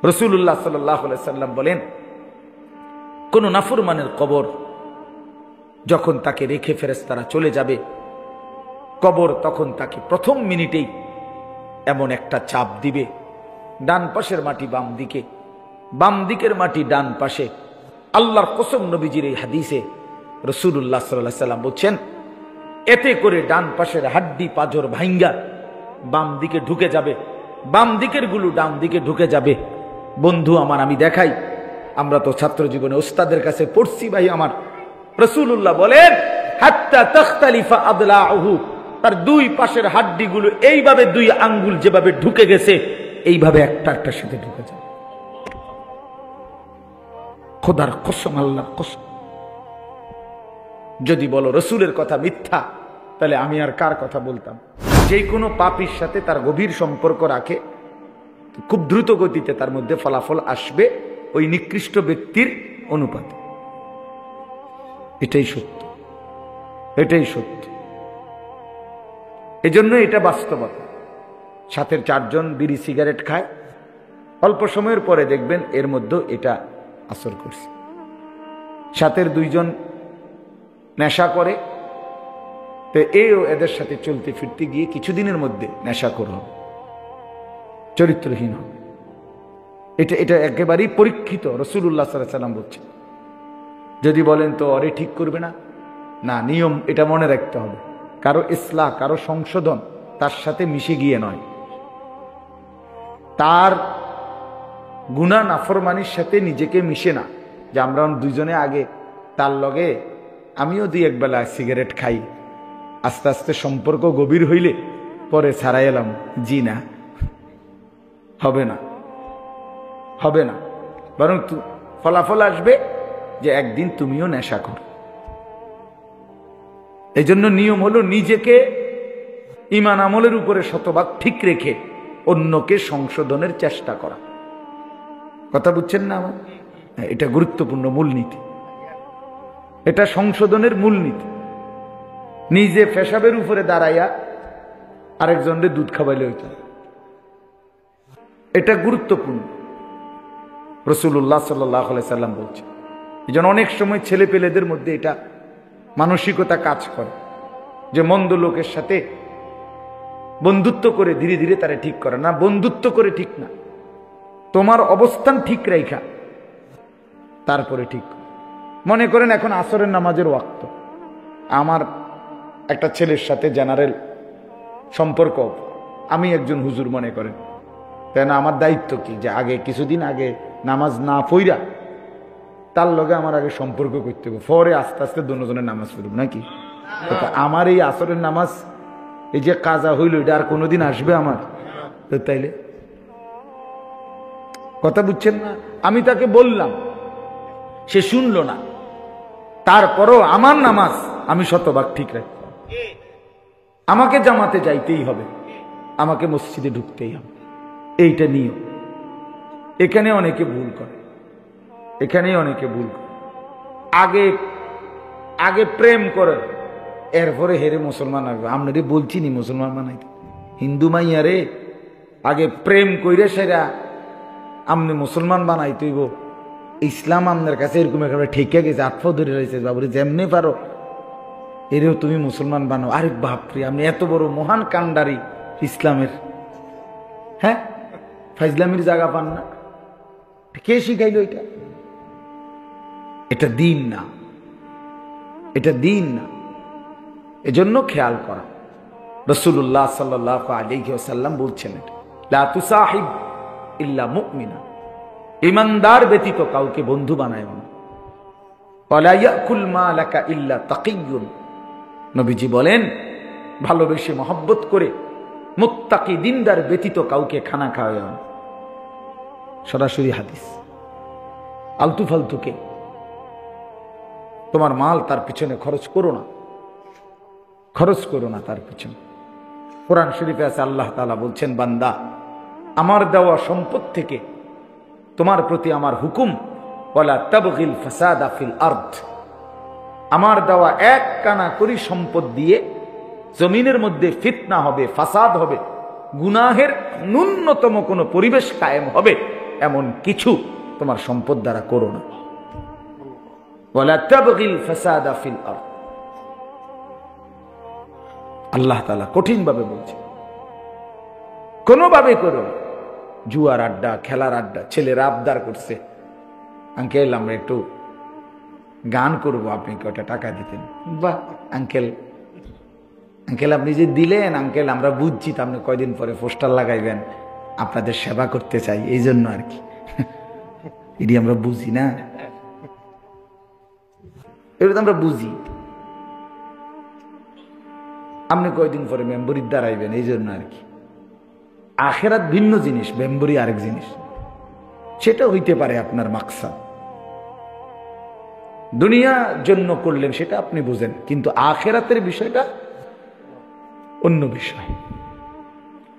রাসূলুল্লাহ সাল্লাল্লাহু আলাইহি সাল্লাম বলেন, কোন নাফরমানের কবর যখন তাকে রেখে ফেরেশতারা চলে যাবে, কবর তখন তাকে প্রথম মিনিটেই এমন একটা চাপ দিবে, ডান পাশের মাটি বাম দিকে, বাম দিকের মাটি ডান পাশে। আল্লাহর কসম, নবীজির এই হাদিসে রাসূলুল্লাহ সাল্লাল্লাহু আলাইহি সাল্লাম বলছেন, এতে করে ডান পাশের হাড্ডি পাঁজর ভাঙ্গা বাম দিকে ঢুকে যাবে, বাম দিকের গুলো ডান দিকে ঢুকে যাবে। বন্ধু আমার, আমি দেখাই, আমরা তো ছাত্র জীবনে ওস্তাদের কাছে পড়ছি ভাই আমার। রাসূলুল্লাহ বলেন, হাত্তা তাখতালিফা আদলাউহু, তার দুই পাশের হাড্ডিগুলো এইভাবে দুই আঙ্গুল যেভাবে ঢুকে গেছে, এইভাবে একটা একটার সাথে ঢুকে যাবে। খোদার কসম, আল্লাহর কসম। যদি বলো রসুলের কথা মিথ্যা, তাহলে আমি আর কার কথা বলতাম? যে কোনো পাপীর সাথে তার গভীর সম্পর্ক রাখে, খুব দ্রুত গতিতে তার মধ্যে ফলাফল আসবে ওই নিকৃষ্ট ব্যক্তির অনুপাতে। এটাই সত্য, এটাই সত্য। এজন্য এটা বাস্তবতা। সাথের চারজন বিড়ি সিগারেট খায়, অল্প সময়ের পরে দেখবেন এর মধ্যে এটা আসর করছে। সাথের দুইজন নেশা করে, তো এও এদের সাথে চলতে ফিরতে গিয়ে কিছুদিনের মধ্যে নেশাখোর হবে, চরিত্রহীন হবে। এটা একেবারেই পরীক্ষিত। রাসূলুল্লাহ সাল্লাল্লাহু আলাইহি ওয়াসাল্লাম বলছেন। যদি বলেন তো অরে ঠিক করবে না, না, নিয়ম এটা মনে রাখতে হবে, কারো ইসলাহ, কারো সংশোধন তার সাথে মিশে গিয়ে নয়, তার গুনাহ নাফরমানির সাথে নিজেকে মিশে না। যে আমরা দুইজনে আগে তার লগে আমিও দুই এক বেলা সিগারেট খাই, আস্তে আস্তে সম্পর্ক গভীর হইলে পরে ছাড়াই এলাম, জি না, হবে না, হবে না। বরং ফলাফল আসবে যে একদিন তুমিও নেশা করো। এই জন্য নিয়ম হলো নিজেকে ঈমান আমলের উপরে শতভাগ ঠিক রেখে অন্যকে সংশোধনের চেষ্টা করা। কথা বুঝছেন না আমার? এটা গুরুত্বপূর্ণ মূলনীতি, এটা সংশোধনের মূলনীতি। নিজে পেশাবের উপরে দাঁড়াইয়া আরেকজনের দুধ খাওয়াইলে হইত, এটা গুরুত্বপূর্ণ। রাসূলুল্লাহ সাল্লাল্লাহু আলাইহি সাল্লাম বলছে। এই জন্য অনেক সময় ছেলে পেলেদের মধ্যে এটা মানসিকতা কাজ করে যে মন্দ লোকের সাথে বন্ধুত্ব করে ধীরে ধীরে তারা ঠিক করে না। বন্ধুত্ব করে ঠিক না, তোমার অবস্থান ঠিক রাইখা তারপরে ঠিক। মনে করেন এখন আসরের নামাজের ওয়াক্ত, আমার একটা ছেলের সাথে জেনারেল সম্পর্ক, আমি একজন হুজুর মনে করেন, তাই না? আমার দায়িত্ব কি যে আগে কিছুদিন আগে নামাজ না পইরা তার লগে আমার আগে সম্পর্ক করতে হবে, পরে আস্তে আস্তে দুজনের নামাজ পড়ব নাকি? আমার এই আসরের নামাজ এই যে কাজা হইল, এটা আর কোনোদিন আসবে আমার? তো তাইলে কথা বুঝছেন না? আমি তাকে বললাম, সে শুনলো না, তারপরও আমার নামাজ আমি শতভাগ ঠিক রাখতে হবে। আমাকে জামাতে যাইতেই হবে, আমাকে মসজিদে ঢুকতেই হবে, এইটা নিয়ম। এখানে অনেকে ভুল করে, এখানে অনেকে ভুল করে। আগে আগে প্রেম করে, এরপরে হেরে মুসলমান হবে। আপনারে বলছি নি মুসলমান বানাইতে, হিন্দু মাইয়া রে, আগে প্রেম কইরে সেরা আমনে মুসলমান বানাইতেইব। ইসলাম আপনার কাছে এরকম একেবারে ঠেকে গেছে, আটফা ধরে রয়েছে, বাবুরে যেমনি পারো এরেও তুমি মুসলমান বানাও। আরে বাপরে, আপনি এত বড় মহান কান্ডারি ইসলামের, হ্যাঁ, ফাইজলামির জায়গা পান না? কে শিখাইল এটা? এটা দিন না, এটা দিন না। এজন্য খেয়াল করা। রাসূলুল্লাহ সাল্লাল্লাহু আলাইহি ওয়াসাল্লাম বলছেন, লা তুসাহিব ইল্লা মুমিনা, ঈমানদার ব্যতীত কাউকে বন্ধু বানায় না। ওয়ালা ইয়াকুল মালাকা ইল্লা তাকিয়্যুন, নবীজি বলেন ভালোবেসে মহব্বত করে মুত্তাকি দিনদার ব্যতীত কাউকে খানা খাওয়ায় না। সরাসরি হাদিস। আলতু ফালতুকে তোমার মাল তার পিছনে খরচ করো না, খরচ করো না তার পিছনে। কোরআন শরীফে আছে, আল্লাহ তাআলা বলছেন, বান্দা আমার দেওয়া সম্পদ থেকে তোমার প্রতি আমার হুকুম, ওয়ালা তাবগিল ফাসাদা ফিল আরদ, আমার দেওয়া এক কানা করি সম্পদ দিয়ে জমিনের মধ্যে ফিতনা হবে, ফাসাদ হবে, গুনাহের ন্যূনতম কোনো পরিবেশ কায়েম হবে, এমন কিছু তোমার সম্পদ দ্বারা করো না। ওয়ালা তাবগিল ফাসাদা ফিল আরদ। আল্লাহ তাআলা কঠিন ভাবে বলছে, কোনোভাবে করো না। জুয়ার আড্ডা, খেলার আড্ডা, ছেলেরা আবদার করছে, আঙ্কেল আমরা একটু গান করব, আপনি কয়টা টাকা দিতেন। বাহ আঙ্কেল, আঙ্কেল আপনি যে দিলেন আঙ্কেল আমরা বুঝছি, তো আপনি কয়দিন পরে পোস্টার লাগাইবেন, আপনাদের সেবা করতে চাই, এই জন্য আর কি। এটি আমরা বুঝি না, এটা তো আমরা বুঝি। আপনি কয়দিন পরে মেম্বরির দাঁড়াইবেন, এই জন্য আর কি। আখেরাত ভিন্ন জিনিস, মেম্বরি আরেক জিনিস। সেটা হইতে পারে আপনার মাকসাদ, দুনিয়া জন্য করলেন সেটা আপনি বুঝেন, কিন্তু আখেরাতের বিষয়টা অন্য বিষয়।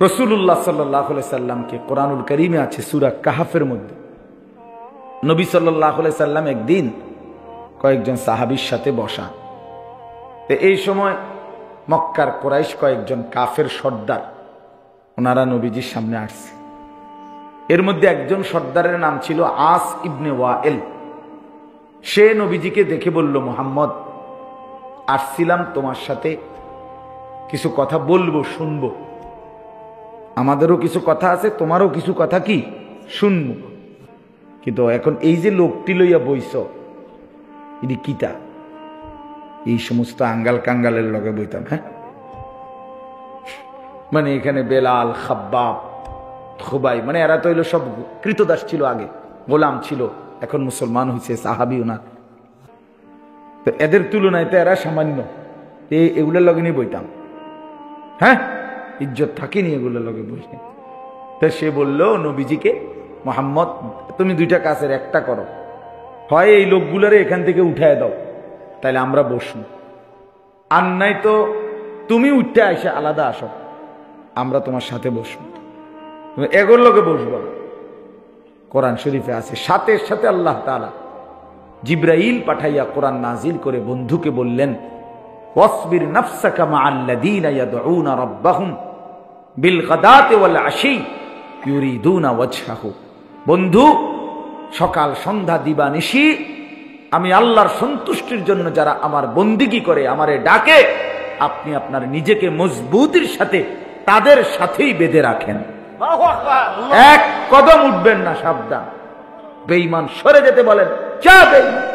রাসূলুল্লাহ সাল্লাল্লাহু আলাইহি সাল্লামকে কোরআনুল কারীমে আছে সূরা কাহফের মধ্যে, নবী সাল্লাল্লাহু আলাইহি সাল্লাম একদিন কয়েকজন সাহাবীর সাথে বসা। এই সময় মক্কার কুরাইশ কয়েকজন কাফের সর্দার ওনারা নবীজির সামনে আসছে। এর মধ্যে একজন সর্দারের নাম ছিল আস ইবনে ওয়াইল। সে নবীজিকে দেখে বলল, মুহাম্মদ আসছিলাম তোমার সাথে কিছু কথা বলবো, শুনবো, আমাদেরও কিছু কথা আছে, তোমারও কিছু কথা কি শুনবো, কিন্তু এখন এই যে লোকটি লইয়া বইছ ইনি কিতা? এই সমস্ত আঙ্গাল কাঙ্গালের লগে বইতাম, হ্যাঁ মানে এখানে বেলাল, খাব্বাব, খুবাই, মানে এরা তো হইলো সব কৃতদাস ছিল, আগে গোলাম ছিল, এখন মুসলমান হয়েছে, সাহাবি ওনার। তো এদের তুলনায় তো এরা সামান্য, এগুলোর লগে নিয়ে বইতাম, হ্যাঁ ইজ্জত থাকেনি এগুলোর লগে বসে। তো সে বলল নবীজিকে, মুহাম্মদ তুমি দুইটা কাজের একটা করো, হয় এই লোকগুলারে এখান থেকে উঠায় দাও, তাহলে আমরা বসবো, আর নাই তো তুমি উঠতে আসে আলাদা আসো, আমরা তোমার সাথে বসবো, তুমি এগোর লোকে বসবো। কোরআন শরীফে আছে, সাথে সাথে আল্লাহ তাআলা জিব্রাইল পাঠাইয়া কোরআন নাজিল করে বন্ধুকে বললেন, ওয়াসবির নাফসাকা মাআল্লাযীনা ইয়াদউনা রাব্বাহুম বিল গাদাতি ওয়াল আশি ইউরিদুনা ওয়াজহাহু। বন্ধু, সকাল সন্ধ্যা দিবানিশি আমি আল্লাহর সন্তুষ্টির জন্য যারা আমার বন্দিগি করে, আমারে ডাকে, আপনি আপনার নিজেকে মজবুতির সাথে তাদের সাথেই বেঁধে রাখেন, এক কদম উঠবেন না, সাবধান। বেঈমান সরে যেতে বলেন, যা বেঈমান,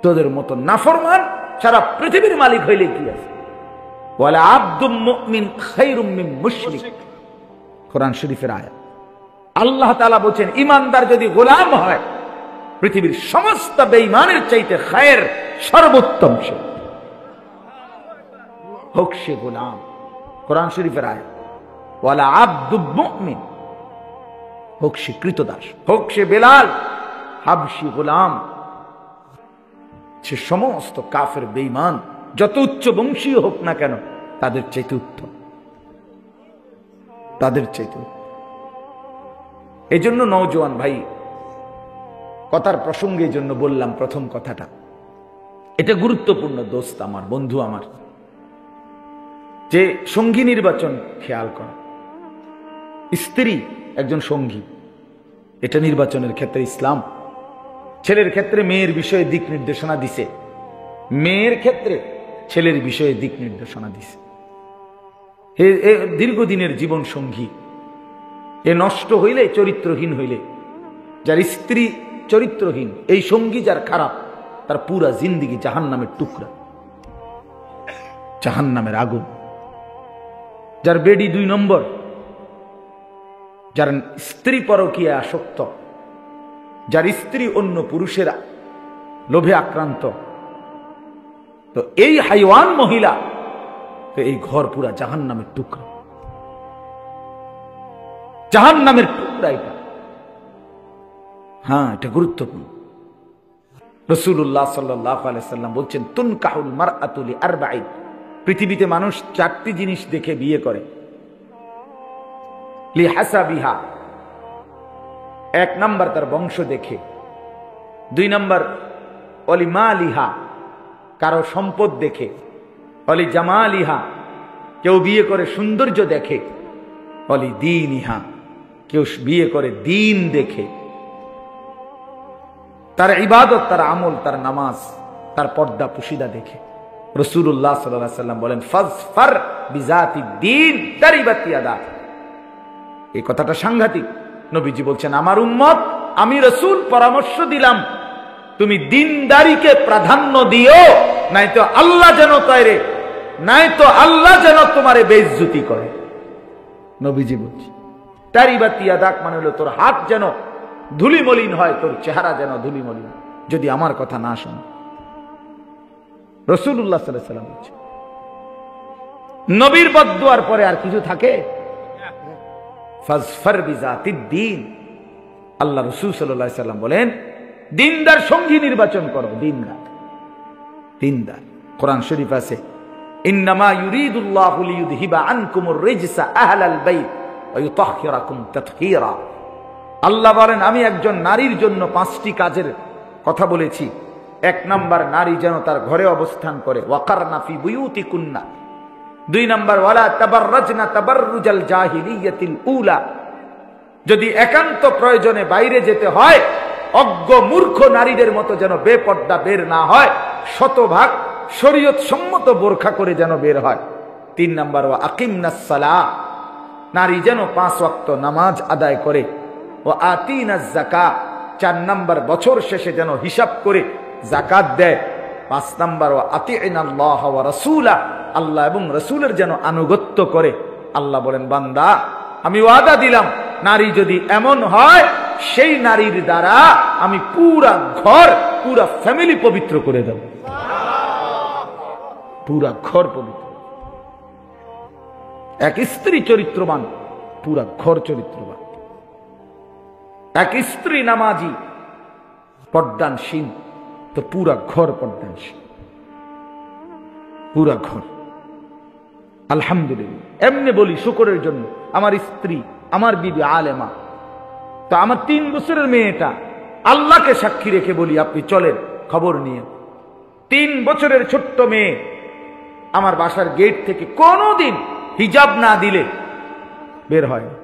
তোদের মতো নাফরমান সারা পৃথিবীর মালিক হইলে কি আছে? ওয়ালা আবদুম মুমিন খায়রুম মিন মুশরিক, কোরআন শরীফের আয়াত। আল্লাহ তাআলা বলেন, ঈমানদার যদি গোলাম হয়, পৃথিবীর সমস্ত বেঈমানের চাইতে খায়ের সর্বোত্তম সে, হোক সে গোলাম। কোরআন শরীফের আয়াত, ওয়ালা আবদুম মুমিন, হোক সে কৃতদাস, হোক সে বেলাল হাবশি গোলাম, সে সমস্ত কাফের বেঈমান যত উচ্চ বংশীয় হোক না কেন, তাদের চাইতে উত্তম, তাদের চাইতে। এই জন্য নওজোয়ান ভাই, কথার প্রসঙ্গে এই জন্য বললাম প্রথম কথাটা, এটা গুরুত্বপূর্ণ দোস্ত আমার, বন্ধু আমার, যে সঙ্গী নির্বাচন খেয়াল করা। স্ত্রী একজন সঙ্গী, এটা নির্বাচনের ক্ষেত্রে ইসলাম ছেলের ক্ষেত্রে মেয়ের বিষয়ে দিক নির্দেশনা দিছে, মেয়ের ক্ষেত্রে ছেলের বিষয়ে দিক নির্দেশনা দিছে। দীর্ঘদিনের জীবন সঙ্গী এ নষ্ট হইলে, চরিত্রহীন হইলে, যার স্ত্রী চরিত্রহীন, এই সঙ্গী যার খারাপ, তার পুরা জিন্দিগি জাহান্নামের টুকরা, জাহান্নামের আগুন। যার বেডি 2 নম্বর, যার স্ত্রী পরকীয়া আসক্ত, যার স্ত্রী অন্য পুরুষের লোভে আক্রান্ত, তো এই হাইওয়ান মহিলা, তো এই ঘর পুরা জাহান্নামের টুকরা, জাহান্নামের টুকরা এটা। হ্যাঁ, এটা গুরুত্বপূর্ণ। রাসূলুল্লাহ সাল্লাল্লাহু আলাইহি সাল্লাম বলছেন, তুনকাহুল মারআতু লিআরবাঈন, পৃথিবীতে মানুষ 4টি জিনিস দেখে বিয়ে করে। লিহাসাবিহা, 1 নাম্বার তার বংশ দেখে, 2 নাম্বার অলিমালিহা, কারো সম্পদ দেখে, অলি জামালিহা, কেউ বিয়ে করে সৌন্দর্য দেখে, বলি দিন ইহা, কেউ বিয়ে করে দিন দেখে, তার ইবাদত, তার আমল, তার নামাজ, তার পর্দা পুশিদা দেখে। রাসূলুল্লাহ সাল্লাল্লাহু আলাইহি ওয়াসাল্লাম বলেন ফাজফার বিজাতি দ্বীন তারিবাত ইয়াদা। এই কথাটা সাংঘাতিক। নবীজি বলছেন আমার উম্মত, আমি রাসূল পরামর্শ দিলাম তুমি দিনদারিকে প্রাধান্য দিও, নাই তো আল্লাহ যেন তৈরে, নাই তো আল্লাহ যেন তোমারে বেইজ্জতি করে। নবীজি বলছে তারিবাত ইয়াদাক মানে হলো তোর হাত যেন ধুলিমলিন হয়, তোর চেহারা যেন ধুলিমলিন, যদি আমার কথা না শোনো। রাসূলুল্লাহ সাল্লাল্লাহু আলাইহি ওয়াসাল্লাম বলছে নবীর বদদুয়ার পরে আর কিছু থাকে? ফাজফার বিজাতিদ দ্বীন। আল্লাহ রাসূল সাল্লাল্লাহু আলাইহি ওয়াসাল্লাম বলেন দিনদার সঙ্গী নির্বাচন করো। দিনদার, দিনদার। কোরআন শরীফ আছে ইন্নামা ইউরিদুল্লাহু লিইউযহিবা আনকুমুর রিজসা আহলাল বাইত ওয়া ইউতাহহিরাকুম তাতহীরা। আল্লাহ বলেন আমি একজন নারীর জন্য 5টি কাজের কথা বলেছি। 1 নাম্বার, নারী যেন তার ঘরে অবস্থান করে, ওয়াকারনা ফি বুয়ুতিকুন্না। 2 নাম্বার, ওয়ালা তাবাররাজনা তাবাররুজাল জাহিলিয়াতিল উলা। যদি একান্ত প্রয়োজনে বাইরে যেতে হয়, অজ্ঞ মূর্খ নারীদের মতো যেন বেপর্দা বের না হয়, শতভাগ শরীয়ত সম্মত বোরখা করে যেন বের হয়। 3 নাম্বার, ওয়া আকিমনাস সালাহ। নারী যেন 5 ওয়াক্ত নামাজ আদায় করে। ও আতিনাজ যাকাত। 4 নাম্বার, বছর শেষে যেন হিসাব করে যাকাত দেয়। 5 নাম্বার, ও আতিনাল্লাহ ওয়া রাসূলা। আল্লাহ এবং রাসূলের যেন আনুগত্য করে। আল্লাহ বলেন বান্দা আমি ওয়াদা দিলাম নারী যদি এমন হয়, সেই নারীর দ্বারা আমি পুরা ঘর, পুরা ফ্যামিলি পবিত্র করে দেব। পুরা ঘর পবিত্র। এক স্ত্রী চরিত্রবান, পুরা ঘর চরিত্রবান। এক স্ত্রী নামাজি পর্দানশীল, তো পুরা ঘর পর্দানশীল, পুরা ঘর। আলহামদুলিল্লাহ। এমনি বলি শুকরের জন্য, আমার স্ত্রী, আমার বিবি আলেমা, তো আমার 3 বছরের মেয়েটা, আল্লাহকে সাক্ষী রেখে বলি আপনি চলেন খবর নিয়ে, 3 বছরের ছোট্ট মেয়ে আমার বাসার গেট থেকে কোনোদিন হিজাব না দিলে বের হয় না।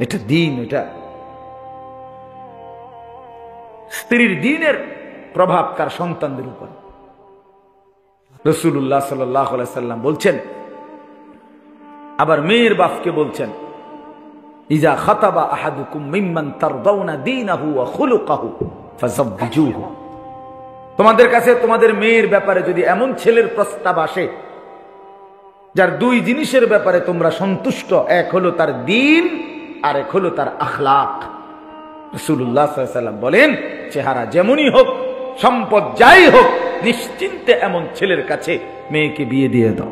এটা দিন, এটা স্ত্রীর দিনের প্রভাব তার সন্তানদের উপর। রাসূলুল্লাহ সাল্লাল্লাহু আলাইহি ওয়াসাল্লাম বলছেন, আবার মেয়ের বাপকে বলছেন ইজা খাতাবা আহাদুকুম মিম্মান তারদাউনা দীনাহু ওয়া খুলুকাহু ফাযাওবিজুহু। তোমাদের কাছে তোমাদের মেয়ের ব্যাপারে যদি এমন ছেলের প্রস্তাব আসে যার 2 জিনিসের ব্যাপারে তোমরা সন্তুষ্ট, এক হলো তার দ্বীন আর এক হলো তার আখলাক। রাসূলুল্লাহ সাল্লাল্লাহু আলাইহি ওয়াসাল্লাম বলেন চেহারা যেমনই হোক, সম্পদ যাই হোক, নিশ্চিন্তে এমন ছেলের কাছে মেয়েকে বিয়ে দিয়ে দাও।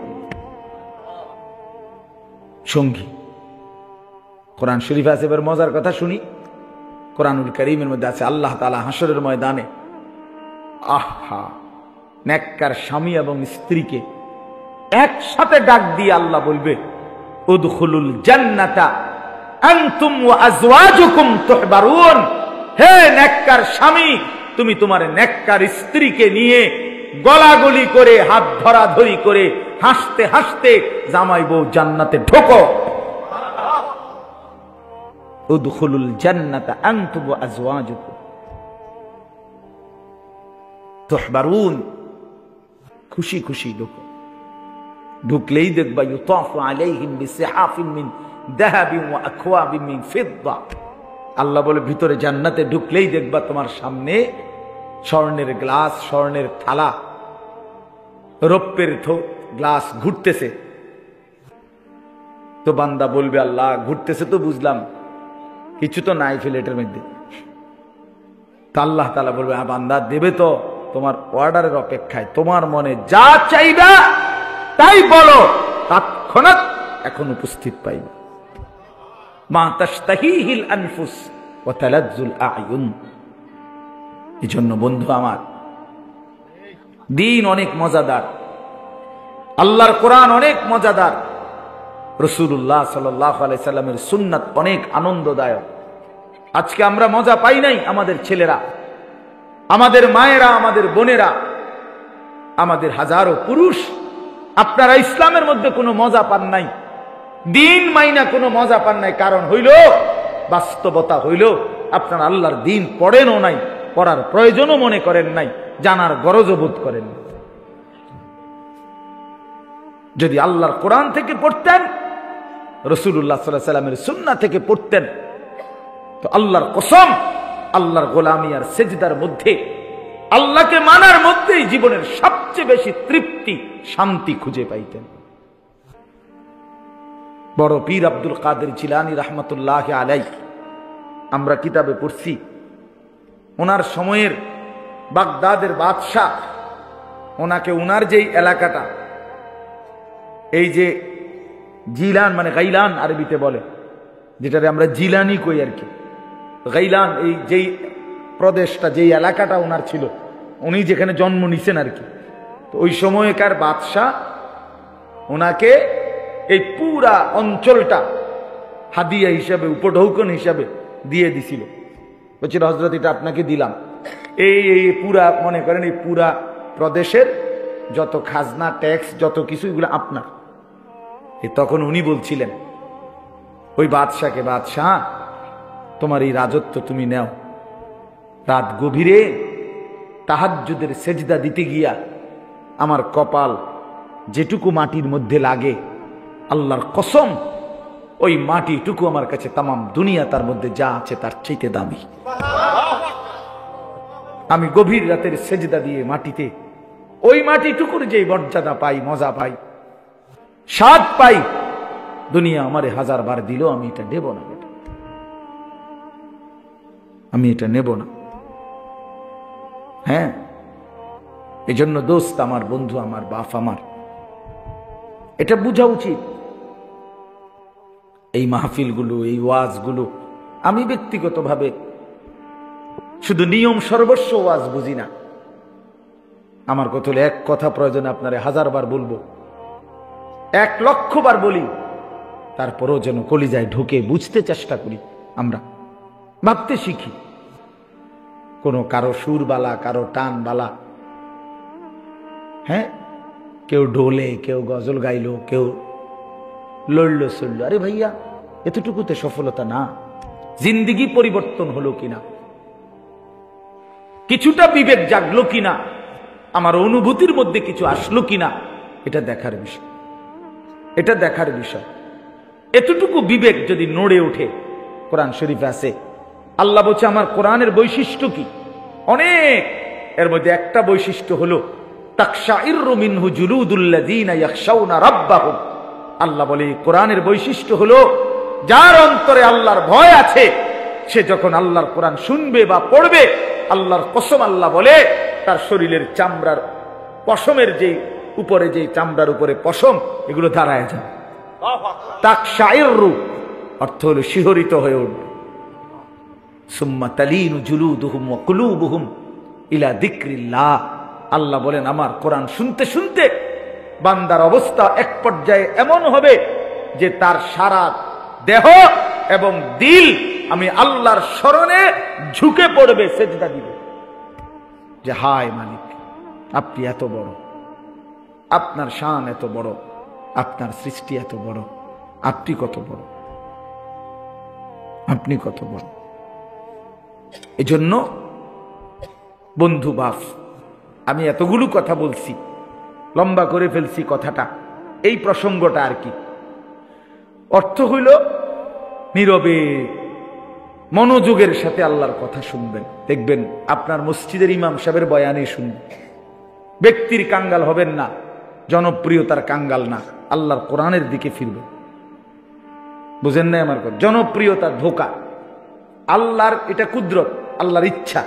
সঙ্গী। কোরআন শরীফ আছে, এবার মজার কথা শুনি। কোরআনুল কারীমের মধ্যে আছে আল্লাহ তাআলা হাসরের ময়দানে আহা নেককার স্বামী এবং স্ত্রীকে একসাথে ডাক দিয়ে আল্লাহ বলবে উদখুলুল জান্নাতা আনতুম ওয়া আজওয়াজুকুম তুহবারুন। হে নেককার স্বামী, তুমি তোমার নেককার স্ত্রীকে নিয়ে গলাগলি করে, হাত ধরাধরি করে, হাসতে হাসতে জামাই বউ জান্নাতে ঢোকো। উদখুলুল জান্নাতা আনতুম ওয়া আজওয়াজুকুম তুহবারুন। খুশি খুশি ঢোকো। ঢুকলেই দেখবা ইউতাফু আলাইহিম বিসিহাফিন মিন যাহাবিন ওয়া আকওয়াবিন মিন ফিদ্দা। আল্লাহ বলে ভিতরে জান্নাতে ঢুকলেই দেখবা তোমার সামনে স্বর্ণের গ্লাস, স্বর্ণের থালা, রৌপ্যের গ্লাস ঘুরতেছে। তো বান্দা বলবে আল্লাহ ঘুরতেছে তো বুঝলাম, কিছু তো নাই প্লেটের মধ্যে। তো আল্লাহ তাআলা বলবে বান্দা দেবে তো, তোমার অর্ডারের অপেক্ষায়, তোমার মনে যা চাইবা তাই বলো, তৎক্ষণাৎ এখন উপস্থিত পাইবে। মা তাশতাহিহিল আনফুস ওয়া তালাজ্জুল আ'য়ুন। এজন্য বন্ধু আমার, দিন অনেক মজাদার, আল্লাহর কোরআন অনেক মজাদার, রাসূলুল্লাহ সাল্লাল্লাহু আলাইহি সাল্লামের সুন্নাত অনেক আনন্দদায়ক। আজকে আমরা মজা পাই নাই, আমাদের ছেলেরা, আমাদের মায়েরা, আমাদের বোনেরা, আমাদের হাজারো পুরুষ আপনারা ইসলামের মধ্যে কোনো মজা পান নাই, দিন মাইনা কোনো মজা পান নাই। কারণ হইল বাস্তবতা হইল আপনারা আল্লাহর দিন পড়েনও নাই, পড়ার প্রয়োজনও মনে করেন নাই, জানার গরজও বোধ করেন। যদি আল্লাহর কোরআন থেকে পড়তেন, রাসূলুল্লাহ সাল্লাল্লাহু আলাইহি ওয়াসাল্লামের সুন্নাহ থেকে পড়তেন, তো আল্লাহর কসম আল্লাহর গোলামি আর সেজদার মধ্যে, আল্লাহকে মানার মধ্যেই জীবনের সবচেয়ে বেশি তৃপ্তি শান্তি খুঁজে পাইতেন। বড় পীর আব্দুল কাদের জিলানী রাহমাতুল্লাহি আলাইহি, আমরা কিতাবে পড়ছি, ওনার সময়ের বাগদাদের বাদশাহ ওনাকে, ওনার যেই এলাকাটা, এই যে জিলান মানে গাইলান আরবিতে বলে, যেটারে আমরা জিলানি কই আর কি, গাইলান এই যেই প্রদেশটা, যেই এলাকাটা ওনার ছিল, উনি যেখানে জন্ম নিছেন আর কি, তো ওই সময়কার বাদশাহ ওনাকে এই পুরা অঞ্চলটা হাদিয়া হিসাবে, উপঢৌকন হিসাবে দিয়ে দিছিল। বলছিল হযরত এটা আপনাকে দিলাম, এই পুরা মনে করেন এই পুরা প্রদেশের যত খাজনা ট্যাক্স যত কিছু এগুলো আপনার। তখন উনি বলছিলেন ওই বাদশাকে, বাদশাহ তোমার এই রাজত্ব তুমি নাও। রাত গভীরে তাহাজ্জুদের সেজদা দিতে গিয়া আমার কপাল যেটুকু মাটির মধ্যে লাগে, আল্লাহর কসম ওই মাটিটুকু আমার কাছে তামাম দুনিয়া তার মধ্যে যা আছে তার চাইতে দামি। আমি গভীর রাতের সেজদা দিয়ে মাটিতে ওই মাটিটুকুর যে মর্যাদা পাই, মজা পাই, স্বাদ পাই, দুনিয়া আমারে 1000 বার দিল আমি এটা নেব না, আমি এটা নেব না। হ্যাঁ, এই জন্য দোস্ত আমার, বন্ধু আমার, বাপ আমার, এটা বোঝা উচিত। এই মাহফিলগুলো, এই ওয়াজগুলো, আমি ব্যক্তিগতভাবে শুধু নিয়ম সর্বস্ব ওয়াজ বুঝি না। আমার কথা হলো এক কথা প্রয়োজন আপনারে 1000 বার বলবো, 1,00,000 বার বলি, তারপরেও যেন কলিজায় ঢুকে বুঝতে চেষ্টা করি, আমরা ভাবতে শিখি। কোনো কারো সুরবালা, কারো টানবালা, হ্যাঁ, কেউ ঢোলে, কেউ গজল গাইলো, কেউ লড়লো চললো, আরে ভাইয়া এতটুকুতে সফলতা না। জিন্দিগি পরিবর্তন হলো কিনা, কিছুটা বিবেক জাগলো কিনা, আমার অনুভূতির মধ্যে কিছু আসলো কিনা, এটা দেখার বিষয়, এটা দেখার বিষয়। এতটুকু বিবেক যদি নড়ে ওঠে, কোরআন শরীফে আছে, আল্লাহ বলছে আমার কোরআনের বৈশিষ্ট্য কি, অনেক, এর মধ্যে একটা বৈশিষ্ট্য হলো তাকশাইরু মিনহু জুলুদুল্লাযীনা ইয়াখশাউনা রাব্বাহুম। আল্লাহ বলে কোরআনের বৈশিষ্ট্য হলো যার অন্তরে আল্লাহর ভয় আছে, সে যখন আল্লাহর কোরআন শুনবে বা পড়বে, আল্লাহর কসম আল্লাহ বলে তার শরীরের চামড়ার পশমের যেই উপরে, যেই চামড়ার উপরে পশম, এগুলো দাঁড়ায় যায়। তাকশাইরু অর্থ হলো শিহরিত হয়ে উঠবে। সুম্মা তালিনু জুলুদুহুম ওয়া কুলুবুহুম ইলা যিকরিল্লাহ। আল্লাহ বলেন আমার কোরআন শুনতে শুনতে বান্দার অবস্থা এক পর্যায়ে এমন হবে যে তার সারা দেহ এবং দিল আমি আল্লাহর স্মরণে ঝুঁকে পড়বে, সেজদা দিবে, যে হায় মালিক আপনি এত বড়, আপনার শান এত বড়, আপনার সৃষ্টি এত বড়, আপনি কত বড়, আপনি কত বড়। এজন্য বন্ধু বাপ, আমি এতগুলো কথা বলছি, লম্বা করে ফেলছি কথাটা, এই প্রসঙ্গটা আর কি, অর্থ হইল নীরবে মনোযোগের সাথে আল্লাহর কথা শুনবেন, দেখবেন আপনার মসজিদের ইমাম সাহেবের বয়ানে শুনবেন, ব্যক্তির কাঙ্গাল হবেন না, জনপ্রিয়তার কাঙ্গাল না, আল্লাহর কোরআনের দিকে ফিরবেন। বুঝেন না আমার কথা? জনপ্রিয়তার ধোঁকা, আল্লাহর এটা কুদরত, আল্লাহর ইচ্ছা।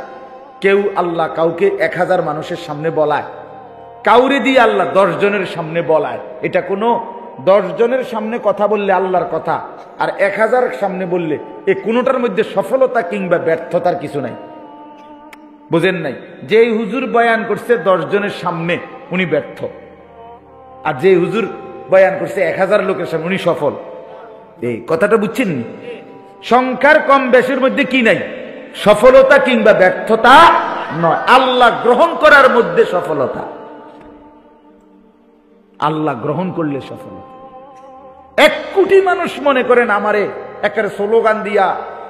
কেউ আল্লাহ কাউকে 1000 মানুষের সামনে বলায়, কাউরে দিয়ে আল্লাহ 10 জনের সামনে বলায়, এটা কোনো 10 জনের সামনে কথা বললে আল্লাহর কথা, আর 1000 সামনে বললে এ কোনোটার মধ্যে সফলতা কিংবা ব্যর্থতার কিছু নাই। বুঝেন নাই? যে হুজুর বয়ান করছে 10 জনের সামনে উনি ব্যর্থ, আর যে হুজুর বয়ান করছে 1000 লোকের সামনে উনি সফল। এই কথাটা বুঝছেন? সংখ্যার কম বেশির মধ্যে কি নাই, সফলতা কিংবা ব্যর্থতা নয়, আল্লাহ গ্রহণ করার মধ্যে সফলতা। আল্লাহ গ্রহণ করলে সফলতা। 1 কোটি মানুষ মনে করেন আমারে একেবারে স্লোগান দিয়া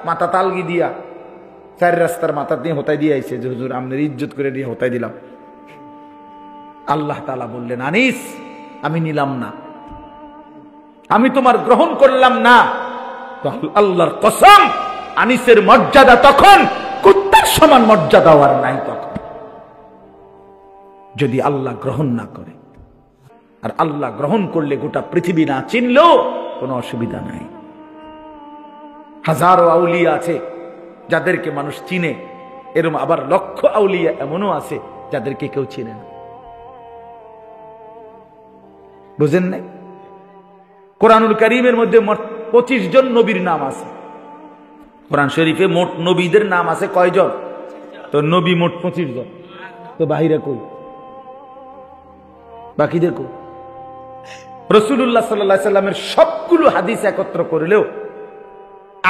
মাথা তালগি দিয়া 4 রাস্তার মাথা দিয়ে হতাই দিয়ে আইছে যে হুজুর আপনার ইজ্জত করে দিয়ে হতাই দিলাম। আল্লাহ তাআলা বললেন, আনিস আমি নিলাম না, আমি তোমার গ্রহণ করলাম না। তো আল্লাহর কসম, আনিসের মর্যাদা তখন কুত্তার সমান মর্যাদা আর নাই তখন, যদি আল্লাহ গ্রহণ না করে। আর আল্লাহ গ্রহণ করলে গোটা পৃথিবী না চিনলেও কোনো অসুবিধা নাই। হাজারো আউলিয়া আছে যাদেরকে মানুষ চিনে, এরকম আবার লক্ষ আউলিয়া এমনও আছে যাদেরকে কেউ চিনে না। বুঝেন নাই? কোরআনুল কারীমের মধ্যে মোট 25 জন নবীর নাম আছে। কোরআন শরীফে মোট নবীদের নাম আছে কয়জন? তো নবী মোট 25 জন। তো বাহিরে কই? বাকিদের কই? রাসূলুল্লাহ সাল্লাল্লাহু আলাইহি সাল্লামের সবগুলো হাদিস একত্র করলেও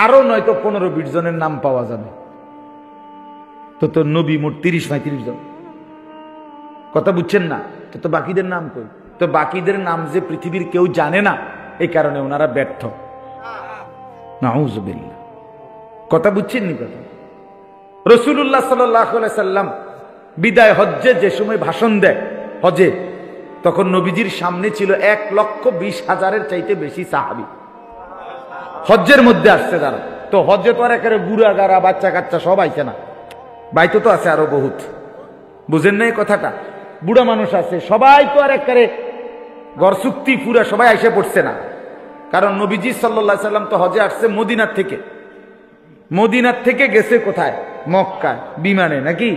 আরো নয়তো 15-20 জনের নাম পাওয়া যাবে। তো নবী মোট 30-35 জন। কথা বুঝছেন না? তো বাকিদের নাম কই? তো বাকিদের নাম যে পৃথিবীর কেউ জানে না, এই কারণে ওনারা ব্যর্থ। নাউযুবিল্লাহ। কথা বুঝছেন নি? কথা রাসূলুল্লাহ সাল্লাল্লাহু আলাইহি সাল্লাম বিদায় হজ্জে যে সময় ভাষণ দেয় হজে, তখন নবীজির সামনে ছিল 1,20,000-এর চাইতে বেশি সাহাবী। হজ্জের মধ্যে আসছে তারা। তো হজ্জে তো আর একেবারে বুড়া গাড়া বাচ্চা কাচ্চা সব আইছে না, বাইতো তো আছে আরো বহুত। বুঝেন না এই কথাটা? বুড়া মানুষ আছে, সবাই তো আর একেবারে ঘর চুক্তি পুরা সবাই আইসে পড়ছে না। কারণ নবীজি সাল্লাল্লাহু আলাইহি সাল্লাম তো হজে আসছে মদিনার থেকে। মদিনার থেকে গেছে কোথায়? মক্কায় বিমানে, নাকি?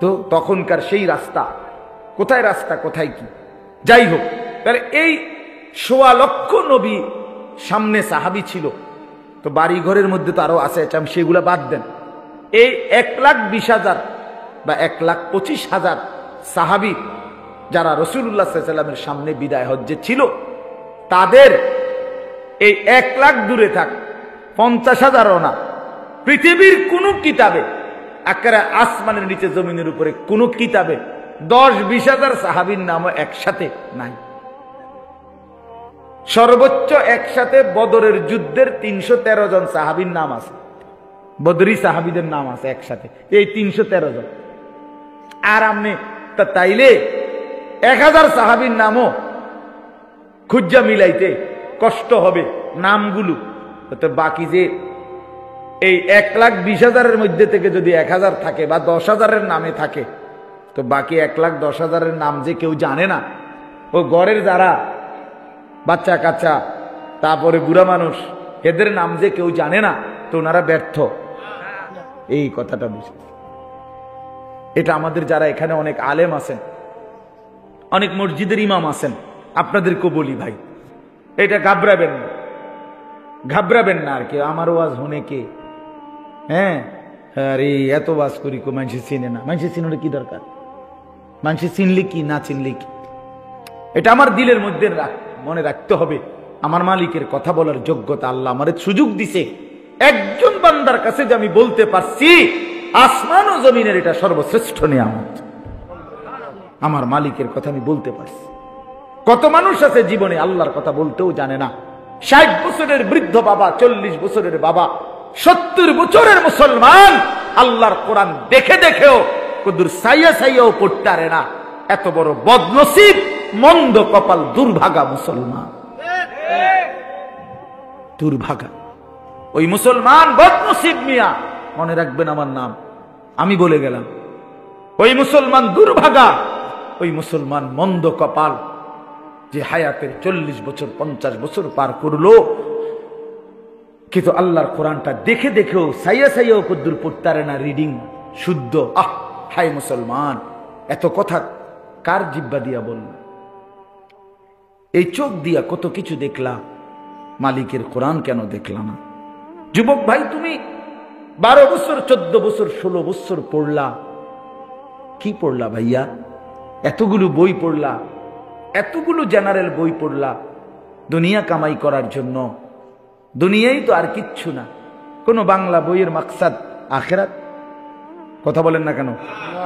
তো তখনকার সেই রাস্তা, কোথায় রাস্তা কোথায় কি, যাই হোক, তাহলে এই 1.25 লক্ষ নবী সামনে সাহাবী ছিল। তো বাড়ি ঘরের মধ্যে তো আরো আছে, সেগুলা বাদ দেন। এই 1,20,000 বা 1,25,000 সাহাবী যারা রাসূলুল্লাহ সাল্লাল্লাহু আলাইহি ওয়াসাল্লামের সামনে বিদায় হজ্জে ছিল, তাদের এই 1 লাখ দূরে থাক 50,000ও না, পৃথিবীর কোন কিতাবে, একেবারে আসমানের নিচে জমিনের উপরে কোন কিতাবে 10-20,000 সাহাবীর নামও একসাথে নাই। সর্বোচ্চ একসাথে বদরের যুদ্ধের 313 জন সাহাবীর নাম আছে, বদরি সাহাবীদের নাম আছে একসাথে, এই 313 জন। আর আপনি তাইলে 1000 সাহাবীর নামও খুঁজা মিলাইতে কষ্ট হবে নামগুলো। তো বাকি যে এই 1,20,000-এর মধ্যে থেকে যদি 1000 থাকে বা 10,000-এর নামে থাকে, তো বাকি 1,10,000-এর নাম যে কেউ জানে না, ও ঘরের যারা বাচ্চা কাচ্চা তারপরে বুড়া মানুষ, এদের নাম যে কেউ জানে না, তো ওনারা ব্যর্থ। এই কথাটা বুঝে, এটা আমাদের যারা এখানে অনেক আলেম আছেন, অনেক মসজিদের ইমাম আছেন, আপনাদেরকে বলি ভাই, এটা ঘাবড়াবেন না, ঘাবড়াবেন না। আর কি আমার ওয়াজ হনে কে, হ্যাঁ আরে এত ওয়াজ করি কো মানুষ চিনে না, মানুষ চিনে কি দরকার? মানুষ চিনলে কি, না চিনলে কি? এটা আমার দিলের মধ্যে মনে রাখতে হবে। আমার মালিকের কথা বলার যোগ্যতা আল্লাহ আমারে সুযোগ দিছে। একজন বান্দার কাছে যে আমি বলতে পারছি আসমান ও জমিনের এটা সর্বশ্রেষ্ঠ নিয়ামত, আমার মালিকের কথা আমি বলতে পারছি। কত মানুষ আছে জীবনে আল্লাহর কথা বলতেও জানে না। 60 বছরের বৃদ্ধ বাবা, 40 বছরের বাবা, 70 বছরের মুসলমান আল্লাহর কোরআন দেখে দেখেও কদুর সাইয়া সাইয়াও পড়তে পারে না। এত বড় বদনসিব, মন্দ কপাল, দুর্ভাগা মুসলমান, দুর্ভাগা। ওই মুসলমান বদনসিব মিয়া, মনে রাখবেন আমার নাম, আমি বলে গেলাম। ওই মুসলমান দুর্ভাগা, ওই মুসলমান মন্দ কপাল, যে হায়াতের 40 বছর 50 বছর পার করলো, কিন্তু আল্লাহর কোরআনটা দেখে দেখেও সাইয়া সাইয়াও কদ্দুর পড়তে পারে না, রিডিং শুদ্ধ। হায় মুসলমান, এত কথা কার জিব্বা দিয়া বলল? এই চোখ দিয়া কত কিছু দেখলা, মালিকের কোরআন কেন দেখলা না? যুবক ভাই, তুমি 12 বছর 14 বছর 16 বছর পড়লা, কি পড়লা ভাইয়া? এতগুলো বই পড়লা, এতগুলো জেনারেল বই পড়লা দুনিয়া কামাই করার জন্য। দুনিয়াই তো আর কিচ্ছু না। কোন বাংলা বইয়ের মাকসাদ আখেরাত? কথা বলেন না কেন?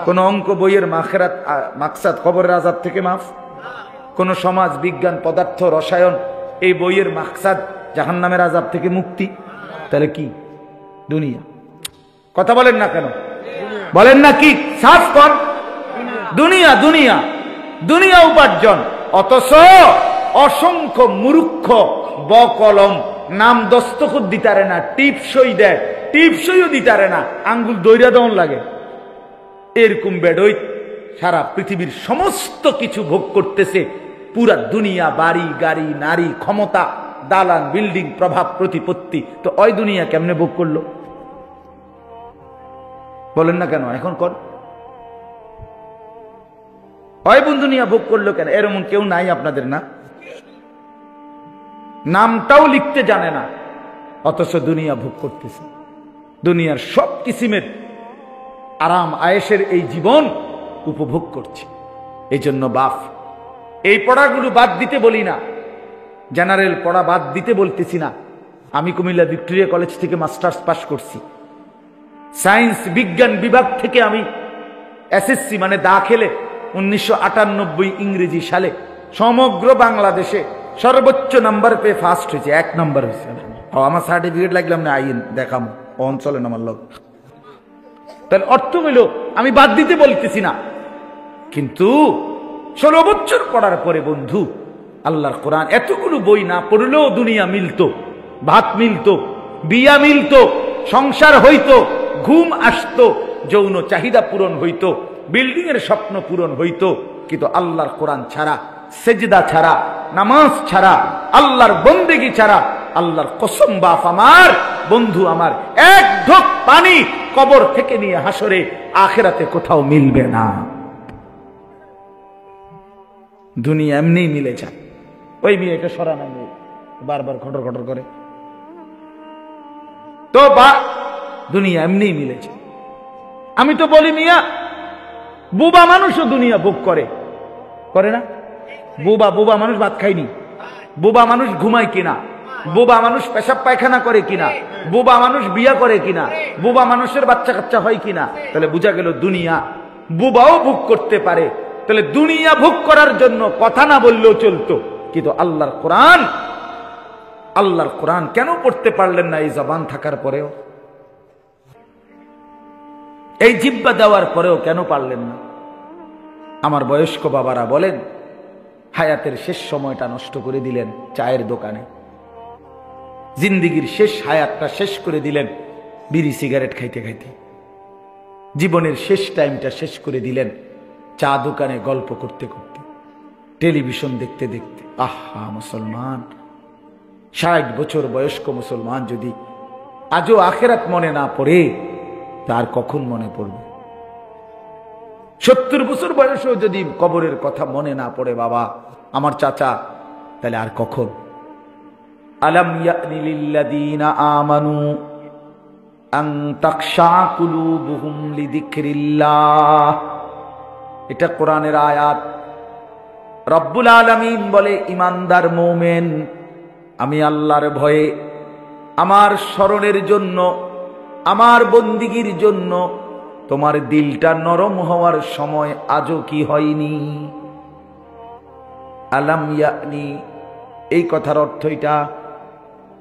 কোন অঙ্ক বইয়ের মাকসাদ কবরের আযাব থেকে মাফ? কোন সমাজ বিজ্ঞান, পদার্থ, রসায়ন এই বইয়ের মাকসাদ জাহান্নামের আযাব থেকে মুক্তি? তাহলে কি? দুনিয়া। কথা বলেন না কেন? বলেন না কি? সাফ কর, দুনিয়া দুনিয়া দুনিয়া উপার্জন। অথচ অসংখ্য মূর্খ বকলম নাম দস্তখত দিতারে না, টিপসই দেয়, টিপসইও দিতারে না, আঙ্গুল দইরা দন লাগে। এরকম বেডই সারা পৃথিবীর সমস্ত কিছু ভোগ করতেছে, পুরা দুনিয়া, বাড়ি গাড়ি, নারী, ক্ষমতা, দালান, বিল্ডিং, প্রভাব, প্রতিপত্তি। তো ওই দুনিয়া কেমনে ভোগ করলো? বলেন না কেন? এখন কর, ওই দুনিয়া ভোগ করলো কেন? এরকম কেউ নাই আপনাদের? না, নামটাও লিখতে জানে না, অথচ দুনিয়া ভোগ করতেছে। দুনিয়ার সব কিসিমের আরাম আয়েশের এই জীবন উপভোগ করছে। এই জন্য বাপ, এই পড়াগুলো বাদ দিতে বলি না, জেনারেল পড়া বাদ দিতে বলতেছি না। আমি কুমিল্লা ভিক্টোরিয়া কলেজ থেকে মাস্টার্স পাস করছি, সায়েন্স বিজ্ঞান বিভাগ থেকে আমি এসএসসি মানে দাখিলে 1998 ইংরেজি সালে সমগ্র বাংলাদেশে সর্বোচ্চ নাম্বার পেয়ে ফার্স্ট হয়েছে, 1 নাম্বার হয়েছে। আমার সার্টিফিকেট লাগলাম না, আইন দেখাম অঞ্চলেন আমার লোক। তাহলে অর্থ হইল আমি বাদ দিতে বলতেছি না, কিন্তু 16 বছর পড়ার পরে বন্ধু আল্লাহর কোরআন এতগুলো বই না পড়লেও দুনিয়া মিলতো, ভাত মিলতো, বিয়া মিলতো, সংসার হইতো, ঘুম আসতো, যৌন চাহিদা পূরণ হইতো, বিল্ডিং এর স্বপ্ন পূরণ হইতো। কিন্তু আল্লাহর কোরআন ছাড়া, সেজদা ছাড়া, নামাজ ছাড়া, আল্লাহর বন্দেগী ছাড়া, আল্লাহর কসম বাপ আমার, বন্ধু আমার, এক ঢোক পানি কবর থেকে নিয়ে হাসরে আখিরাতে কোথাও মিলবে না। দুনিয়া এমনি মিলে যায়। ওই মেয়েকে সরানো মেয়ে বারবার খটর খটর করে, তো বা দুনিয়া এমনি মিলে যায়। আমি তো বলি মিয়া, বুবা মানুষও দুনিয়া ভোগ করে, করে না? বুবা মানুষ ভাত খায়নি, বুবা মানুষ ঘুমায় কিনা, বুবা মানুষ পেশাব পায়খানা করে কিনা, বুবা মানুষ বিয়া করে কিনা, বুবা মানুষের বাচ্চা কাচ্চা হয় কিনা। তাহলে বোঝা গেল দুনিয়া বুবাও ভোগ করতে পারে। তাহলে দুনিয়া ভোগ করার জন্য কথা না বললেও চলতো, কিন্তু আল্লাহর কোরআন কেন পড়তে পারলেন না? এই জবান থাকার পরেও, এই জিহ্বা দেওয়ার পরেও কেন পারলেন না? আমার বয়স্ক বাবারা বলেন, হায়াতের শেষ সময়টা নষ্ট করে দিলেন চায়ের দোকানে, জিন্দিগির শেষ হায়াতটা শেষ করে দিলেন বিড়ি সিগারেট খাইতে খাইতে, জীবনের শেষ টাইমটা শেষ করে দিলেন চা দোকানে গল্প করতে করতে, টেলিভিশন দেখতে দেখতে। আহা মুসলমান, 60 বছর বয়স্ক মুসলমান যদি আজও আখেরাত মনে না পড়ে, তার কখন মনে পড়বে? 70 বছর বয়সেও যদি কবরের কথা মনে না পড়ে বাবা আমার চাচা, তাহলে আর কখন? আলাম ইয়ানি লিল্লাযীনা আমানু আন তাখশা কুলুবুহুম লিযিকরিল্লাহ। এটা কোরআনের আয়াত। রব্বুল আলামিন বলে, ইমানদার মুমিন, আমি আল্লাহর ভয়ে, আমার স্মরণের জন্য, আমার বন্দিগির জন্য তোমার দিলটা নরম হওয়ার সময় আজও কি হয়নি? আলাম ইয়ানি, এই কথার অর্থ এটা।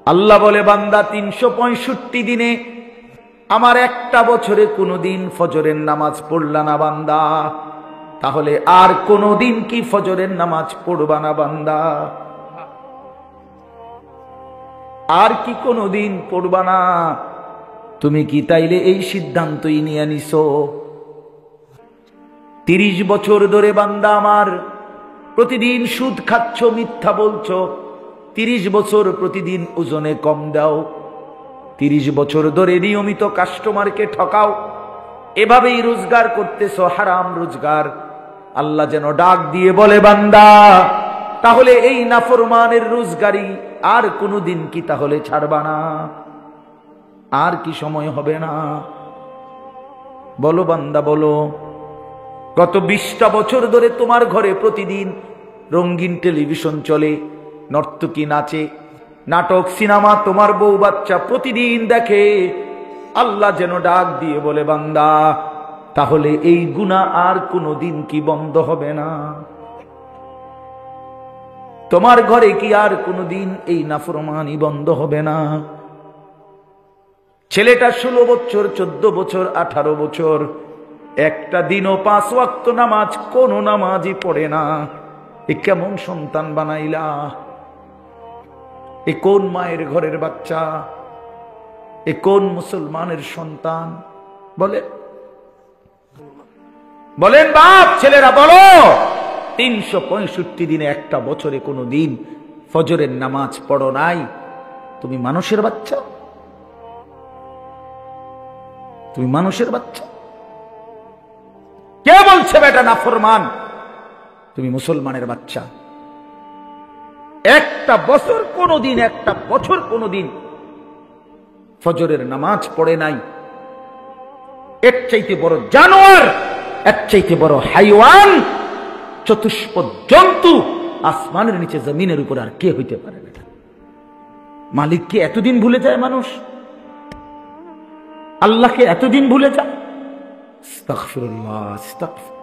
আল্লাহ বলে, বান্দা 365 দিনে আমার একটা বছরে কোনোদিন ফজরের নামাজ পড়লা না বান্দা, তাহলে আর কোনোদিন কি ফজরের নামাজ পড়বা না বান্দা? আর কি কোনোদিন পড়বা না? তুমি কি তাইলে এই সিদ্ধান্তই নিয়ে নিছো? 30 বছর ধরে বান্দা আমার প্রতিদিন সুদ খাচ্ছ, মিথ্যা বলছো, 30 বছর প্রতিদিন ওজনে কম দাও, 30 বছর ধরে নিয়মিত কাস্টমারকে ঠকাও, এভাবেই রোজগার করতেছো, হারাম রোজগার। আল্লাহ যেন ডাক দিয়ে বলে, বান্দা তাহলে এই নাফরমানের রোজগারি আর কোনোদিন কি তাহলে ছাড়বা না? আর কি সময় হবে না? বলো বান্দা বলো। গত 20টা বছর ধরে তোমার ঘরে প্রতিদিন রঙিন টেলিভিশন চলে, নর্তকী নাচে, নাটক, সিনেমা তোমার বউ বাচ্চা প্রতিদিন দেখে। আল্লাহ যেন ডাক দিয়ে বলে, বান্দা তাহলে এই গুনাহ আর কোনোদিন কি বন্ধ হবে না? তোমার ঘরে কি আর কোনোদিন এই নাফরমানি বন্ধ হবে না? ছেলেটা 16 বছর, 14 বছর, 18 বছর, একটা দিনও 5 ওয়াক্ত নামাজ কোন নামাজই পড়ে না। এ কেমন সন্তান বানাইলা? এ কোন মায়ের ঘরের বাচ্চা? এ কোন মুসলমানের সন্তান? বলেন বাপ, ছেলেরা বলো। 365 দিনে একটা বছরে কোনো দিন ফজরের নামাজ পড়ো নাই? তুমি মানুষের বাচ্চা? তুমি মানুষের বাচ্চা? কে বলছে বেটা নাফরমান? তুমি মুসলমানের বাচ্চা। একটা বছর কোনোদিন, একটা বছর কোনোদিন ফজরের নামাজ পড়ে নাই। এর চাইতে বড় জানোয়ার, এর চাইতে বড় হাইওয়ান, চতুষ্পদ জন্তু আসমানের নিচে জমিনের উপর আর কে হইতে পারে না? মালিককে এতদিন ভুলে যায় মানুষ? আল্লাহকে এতদিন ভুলে যায়? আস্তাগফিরুল্লাহ, আস্তাগফির।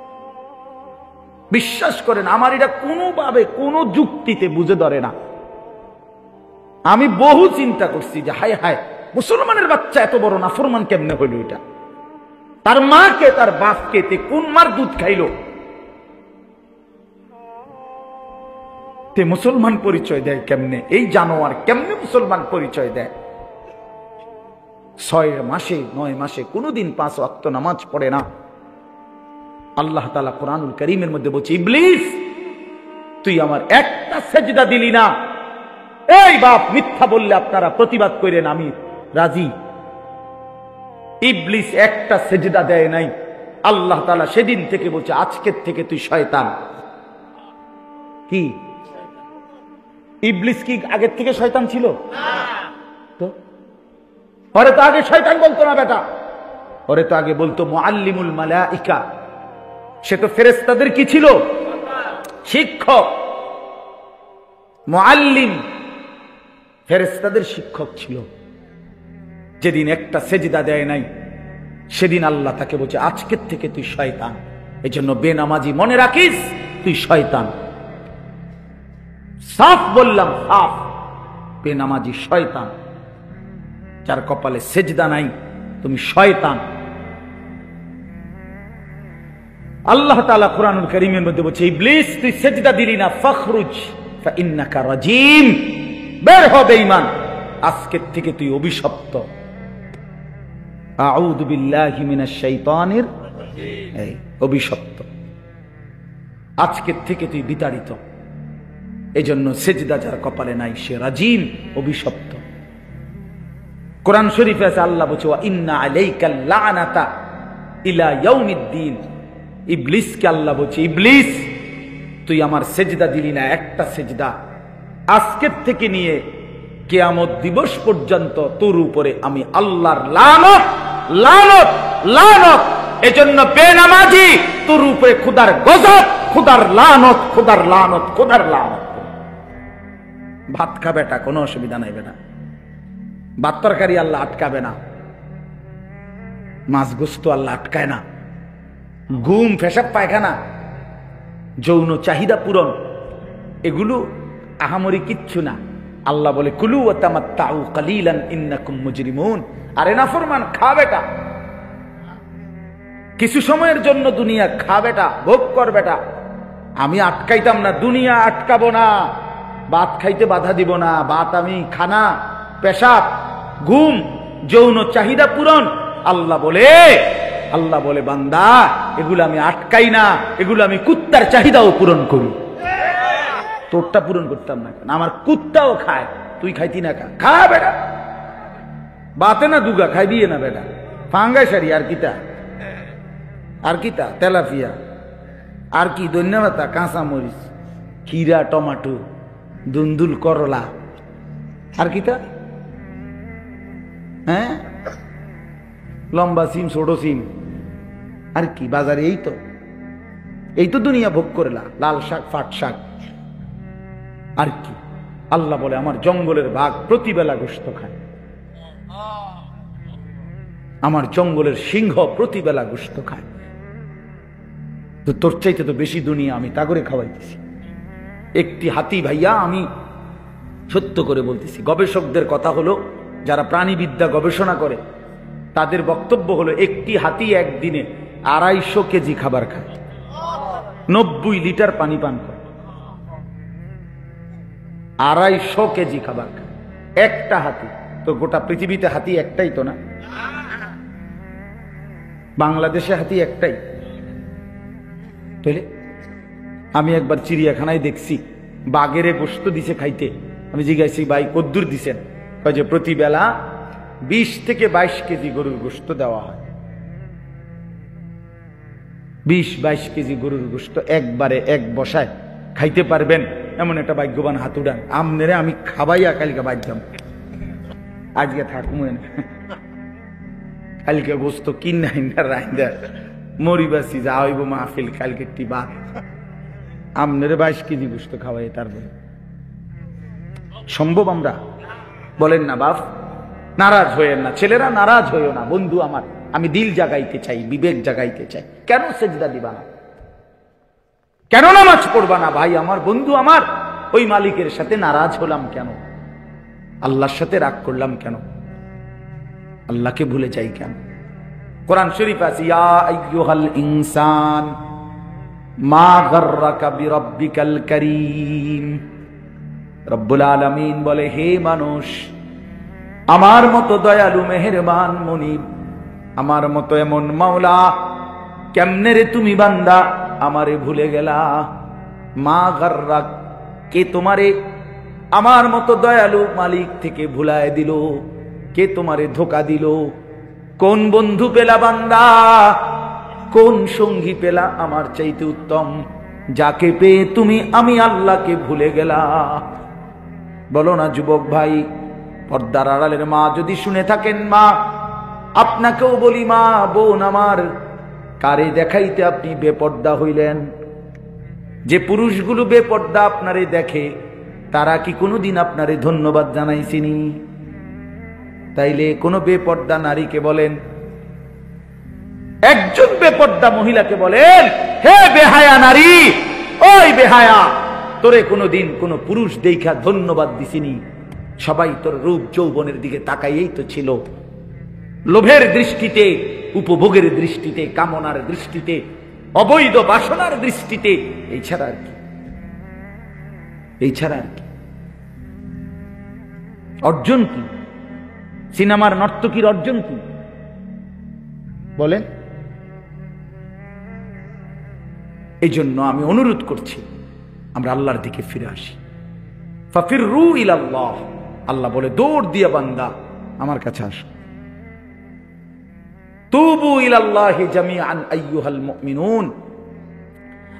বিশ্বাস করেন, আমার এটা কোনোভাবে কোনো যুক্তিতে বুঝে ধরে না। আমি বহু চিন্তা করছি যে হায় হায়, মুসলমানের বাচ্চা এত বড় নাফরমান কেমনে হইল? এটা তার মাকে, তার বাপকে তে কোন মার দুধ খাইল? তে মুসলমান পরিচয় দেয় কেমনে? এই জানোয়ার কেমনে মুসলমান পরিচয় দেয়? 6 মাসে 9 মাসে কোনোদিন 5 ওয়াক্ত নামাজ পড়ে না। আল্লাহ তাআলা কোরআনুল কারীমের মধ্যে বলছে, ইবলিস তুই আমার একটা সেজদা দিলি না। এই বাপ, মিথ্যা বললে আপনারা প্রতিবাদ করেন, আমি রাজি। ইবলিস একটা সেজদা দেয় নাই। আল্লাহ তাআলা সেদিন থেকে বলছে, আজকের থেকে তুই শয়তান। কি ইবলিস কি আগের থেকে শয়তান ছিল? তো ওরে তো আগে শয়তান বলতো না বেটা, ওরে তো আগে বলতো মুআল্লিমুল মালাইকা। সে তো ফেরেশতাদের কি ছিল? শিক্ষক। মুআল্লিম ফেরেশতাদের শিক্ষক ছিল। যেদিন একটা সেজদা দেয় নাই, সেদিন আল্লাহ তাকে বলছে, আজকের থেকে তুই শয়তান। এই জন্য বেনামাজি মনে রাখিস, তুই শয়তান। সাফ বললাম, সাফ। বেনামাজি শয়তান। যার কপালে সেজদা নাই, তুমি শয়তান। আল্লাহ তাআলা কোরআনুল কারীমের মধ্যে বলছে, ইবলিস তুই সেজদা দিলি না, ফাখরুজ ফাইন্নাকা রাজিম। বের হ বেঈমান, আজকের থেকে তুই অভিশপ্ত। আউযু বিল্লাহি মিনাশ শাইতানির রাজিম। অভিশপ্ত। আজকের থেকে তুই বিতাড়িত। এজন্য সেজদা যার কপালে নাই, সে রাজিম, অভিশপ্ত। কোরআন শরীফে আছে, আল্লাহ বলছে, ওয়া ইন্না আলাইকাল লানাতা ইলা ইয়াউমিদ্দিন। ইবলিসকে আল্লাহ বলছে, ইবলিস তুই আমার সেজদা দিলি না, একটা সেজদা। আজকের থেকে নিয়ে কিয়ামত দিবস পর্যন্ত তোর উপরে আমি আল্লাহর লানত, লানত, লানত। এজন্য বেনামাজি তোর উপরে খোদার গজব, খোদার লানত, খোদার লানত, খোদার লানত। ভাত খা বেটা, কোনো অসুবিধা নাই বেটা। ভাত তরকারি আল্লাহ আটকাবে না, মাছ গোস্ত আল্লাহ আটকায় না। ঘুম, পেশাব, পায়খানা, যৌন চাহিদা পূরণ, এগুলো আহামরি কিচ্ছু না। আল্লাহ বলে, কুলু ওয়া তামাত্তাউ কালিলান ইন্নাকুম মুজরিমুন। আরে নাফরমান, খা বেটা, কিছু সময়ের জন্য দুনিয়া খা বেটা, ভোগ কর বেটা। আমি আটকাইতাম না, দুনিয়া আটকাবো না। ভাত খাইতে বাধা দিব না। ভাত আমি খানা, পেশাব, ঘুম, যৌন চাহিদা পূরণ। আল্লাহ বলে বান্দা, এগুলো আমি আটকাই না, এগুলো আমি কুত্তার চাহিদাও পূরণ করি। তোরটা পূরণ করতাম না কেন? আমার কুত্তাও খায়, তুই খাইতি না? খা বেটা। বাতে না দুগা খাইবি না বেটা। ফাঙ্গাই সারি আর কিতা, আর কিতা, তেলাপিয়া, আর কি ধন্যবাদ, কাঁচা মরিচ, খিরা, টমাটো, দুন্দুল, করলা, আর কিতা, হ্যাঁ, লম্বা সিম, ছোট সিম, আর কি বাজারে? এই তো দুনিয়া ভোগ করলা। লাল শাক, ফাট শাক, আর কি? আল্লাহ বলে, আমার জঙ্গলের বাঘ প্রতিবেলা গোশত খায়, আমার জঙ্গলের সিংহ প্রতিবেলা গোশত খায়। তো তোর চাইতে তো বেশি দুনিয়া আমি তাগরে খাওয়াইতেছি। একটি হাতি ভাইয়া, আমি সত্য করে বলতেছি, গবেষকদের কথা হলো, যারা প্রাণীবিদ্যা গবেষণা করে তাদের বক্তব্য হলো একটি হাতি একদিনে 250 কেজি খাবার খায়, 90 লিটার পানি পান করে, 250 কেজি খাবার খায় একটা হাতি। তো গোটা পৃথিবীতে হাতি একটাই তো না, বাংলাদেশে হাতি একটাই। তাহলে আমি একবার চিড়িয়াখানায় দেখছি বাঘেরে গোশত দিছে খাইতে। আমি জিজ্ঞাসি, ভাই কদ্দুর দিছেন? কয় যে প্রতি বেলা 20 থেকে 22 কেজি গরুর গোশত দেওয়া হয়। 20-22 কেজি গরুর গোশত একবারে এক বসায় খাইতে পারবেন এমন একটা ভাগ্যবান হাত উড়ান। আমনেরে আমি খাবাইয়া কালকে বাঁধতাম, আজকে থাকুম না, কালকে গোস্ত কিনা রাইন্দা মরিবাসি যা হইব মাহফিল কালকে বাদ। আমনেরে 22 কেজি গোস্ত খাওয়াই, তারপরে সম্ভব? আমরা বলেন না বাপ, নারাজ হইয়েন না ছেলেরা, নারাজ হইও না। বন্ধু আমার, আমি দিল জাগাইতে চাই, বিবেক জাগাইতে চাই। কেন সেজদা দিবা না? কেন নামাজ পড়বা না? ভাই আমার, বন্ধু আমার, ওই মালিকের সাথে নারাজ হলাম কেন? আল্লাহর সাথে রাগ করলাম কেন? আল্লাহকে ভুলে যাই কেন? কোরআন শরীফ আছে, ইয়া আইয়ুহাল ইনসান মা গাররাকা বিরাব্বিকাল কারীম। রব্বুল আলামিন বলে, হে মানুষ, আমার মতো দয়ালু মেহেরবান মনিব, আমার মতো এমন মাওলা, কেমনে রে তুমি বান্দা আমারে ভুলে গেলা? মা গাররাক, কে তোমারে আমার মতো দয়ালু মালিক থেকে ভুলায় দিল? কে তোমারে ধোকা দিল? কোন বন্ধু পেলা বান্দা, কোন সঙ্গী পেলা আমার চাইতে উত্তম, যাকে পেয়ে তুমি আমি আল্লাহকে ভুলে গেলা? বলো না যুবক ভাই, পর্দার আড়ালের মা যদি শুনে থাকেন, মা আপনাকেও বলি, মা বোন আমার, কারে দেখাইতে আপনি বেপর্দা হইলেন? যে পুরুষগুলো বেপর্দা আপনারে দেখে, তারা কি কোনোদিন আপনারে ধন্যবাদ জানাইছিনি? তাইলে কোন বেপর্দা নারীকে বলেন, একজন বেপর্দা মহিলাকে বলেন, হে বেহায়া নারী, ওই বেহায়া, তোরে কোনোদিন কোন পুরুষ দেখা ধন্যবাদ দিছিনি? সবাই তোর রূপ যৌবনের দিকে তাকাইয়েই তো ছিল, লোভের দৃষ্টিতে, উপভোগের দৃষ্টিতে, কামনার দৃষ্টিতে, অবৈধ বাসনার দৃষ্টিতে। এই ছাড়া আর কি? এই ছাড়া আর কি? অর্জন কি? সিনেমার নর্তকীর অর্জন কি বলেন? এই জন্য আমি অনুরোধ করছি, আমরা আল্লাহর দিকে ফিরে আসি। ফাফিররু ইলাল্লাহ, আল্লাহ বলে দৌড় দিয়া বান্দা আমার কাছে আসো। তুবু ইলাল্লাহি জামিআন আইয়ুহাল মুমিনুন,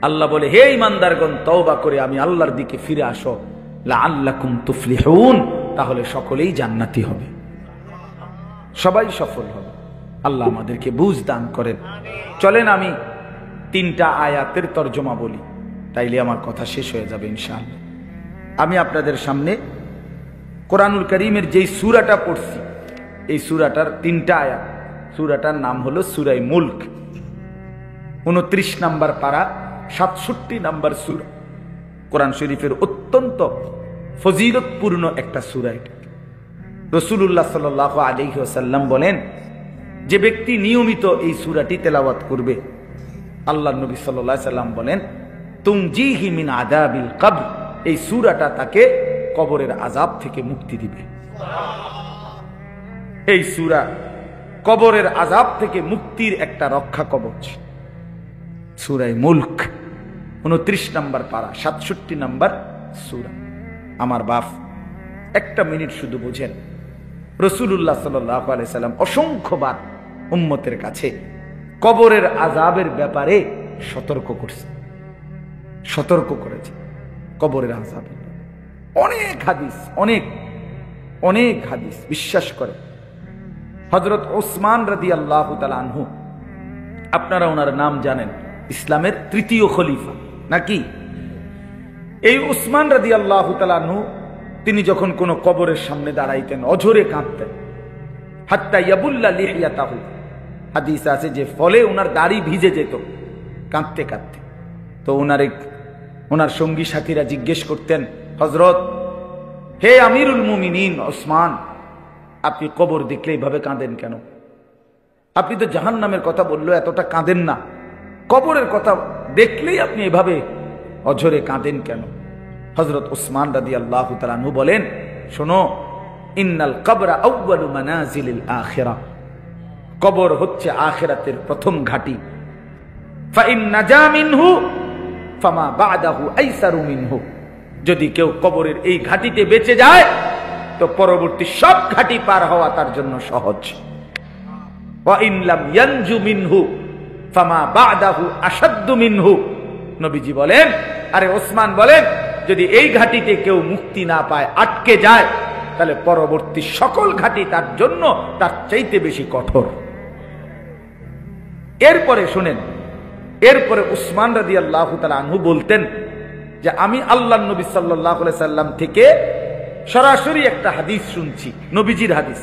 আল্লাহ বলে হে ঈমানদারগণ, তওবা করে আমি আল্লাহর দিকে ফিরে আসো। লাআল্লাকুম তুফলিহুন, তাহলে সকলেই জান্নাতি হবে, সবাই সফল হবে। আল্লাহ আমাদেরকে বুঝ দান করেন। চলেন আমি 3টা আয়াতের তর্জমা বলি, তাইলে আমার কথা শেষ হয়ে যাবে ইনশাআল্লাহ। আমি আপনাদের সামনে কোরআনুল কারীমের যেই সূরাটা পড়ছি, এই সূরাটার 3টা আয়াত। সূরাটার নাম হলো সূরা মুলক, 29 নম্বর পারা, 67 নম্বর সূরা। কোরআন শরীফের অত্যন্ত ফজিলতপূর্ণ একটা সূরা এটা। রাসূলুল্লাহ সাল্লাল্লাহু আলাইহি ওয়াসাল্লাম বলেন, যে ব্যক্তি নিয়মিত এই সূরাটি তেলাওয়াত করবে, আল্লাহর নবী সাল্লাল্লাহু আলাইহি ওয়াসাল্লাম বলেন, তুনজিহি মিন আযাবিল কবর, এই সূরাটা তাকে কবরের আযাব থেকে মুক্তি দিবে। এই সূরা কবরের আযাব থেকে মুক্তির একটা রক্ষা কবচ। সূরা মুলক, 29 নম্বর পারা, 67 নম্বর সূরা। আমার বাপ, একটা মিনিট শুধু বুঝেন, রাসূলুল্লাহ সাল্লাল্লাহু আলাইহি সাল্লাম অসংখ্যবার উম্মতের কাছে কবরের আযাবের ব্যাপারে সতর্ক করছে, সতর্ক করেছে। কবরের আযাবের অনেক হাদিস, অনেক অনেক হাদিস। বিশ্বাস করে হযরত ওসমান রাদিয়াল্লাহু তাআলা আনহু, আপনারা ওনার নাম জানেন, ইসলামের 3য় খলিফা নাকি? এই ওসমান রাদিয়াল্লাহু তাআলা আনহু, তিনি যখন কোন কবরের সামনে দাঁড়াইতেন, অঝরে কাঁদতেন। হাত্তা ইয়াবুল্লা লিহিয়াতাহু, হাদিস আছে যে ফলে ওনার দাড়ি ভিজে যেত কাঁদতে কাঁদতে। তো ওনার সঙ্গী সাথীরা জিজ্ঞেস করতেন, হযরত, হে আমিরুল মুমিনিন ওসমান, আপনি কবর দেখলে এইভাবে কাঁদেন কেন? আপনি তো জাহান্নামের কথা বললো, এতটা কাঁদেন না, কবরের কথা দেখলেই আপনি এভাবে অঝরে কাঁদেন কেন? হযরত উসমান রাদিয়াল্লাহু তাআলা আনহু বলেন, শোনো, ইন্নাল কবরা আউয়ালু মানাজিলিল আখিরাহ, কবর হচ্ছে আখিরাতের প্রথম ঘাঁটি। ফাইন নাজা মিনহু ফামা বাদাহু আইসারু মিনহু, যদি কেউ কবরের এই ঘাঁটিতে বেঁচে যায় তো পরবর্তী সব ঘাঁটি পার হওয়া তার জন্য সহজ। ওয়া ইন লাম ইয়ানজু মিনহু ফামা বাদাহু আশাদ্দু মিনহু, নবীজি বলেন, আরে ওসমান বলেন, যদি এই ঘাঁটিতে কেউ মুক্তি না পায়, আটকে যায়, তাহলে পরবর্তী সকল ঘাঁটি তার জন্য তার চাইতে বেশি কঠোর। এরপরে শুনেন, এরপরে উসমান রাদিয়াল্লাহু তাআলা আনহু বলতেন যে আমি আল্লাহর নবী সাল্লাল্লাহু আলাইহি সাল্লাম থেকে সরাসরি একটা হাদিস শুনছি, নবীজির হাদিস।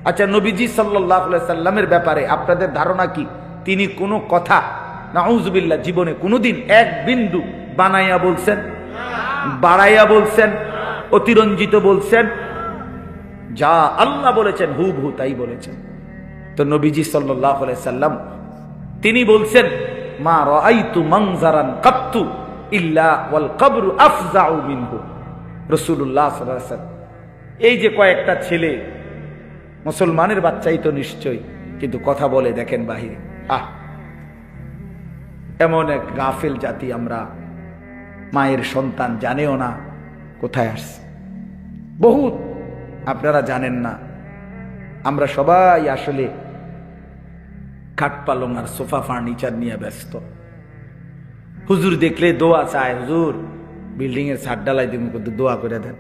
আচ্ছা, নবীজি সাল্লাল্লাহু আলাইহি সাল্লামের ব্যাপারে আপনাদের ধারণা কি? তিনি কোনো কথা নাউযুবিল্লাহ জীবনে কোনোদিন এক বিন্দু বানাইয়া বলছেন, বাড়াইয়া বলছেন, অতিরঞ্জিত বলছেন? যা আল্লাহ বলেছেন হুবহু তাই বলেছেন। তো নবীজি সাল্লাল্লাহু আলাইহি সাল্লাম তিনি বলছেন, মা রাআইতু মানজারান কাত্তু ইল্লা ওয়াল কবরু আফজাউ মিনহু। রাসূলুল্লাহ সাল্লাল্লাহু আলাইহি ওয়াসাল্লাম, এই যে কয়েকটা ছেলে, মুসলমানের বাচ্চাই তো নিশ্চয়ই, কিন্তু কথা বলে দেখেন বাহিরে। এমন এক গাফেল জাতি আমরা, মায়ের সন্তান জানেও না কোথায় আসছে। বহুত আপনারা জানেন না, আমরা সবাই আসলে খাট পালং আর সোফা ফার্নিচার নিয়ে ব্যস্ত। হুজুর দেখলে দোয়া চায়, হুজুর বিল্ডিং এর ছাদ ডালাই দিন, দোয়া করে দেন।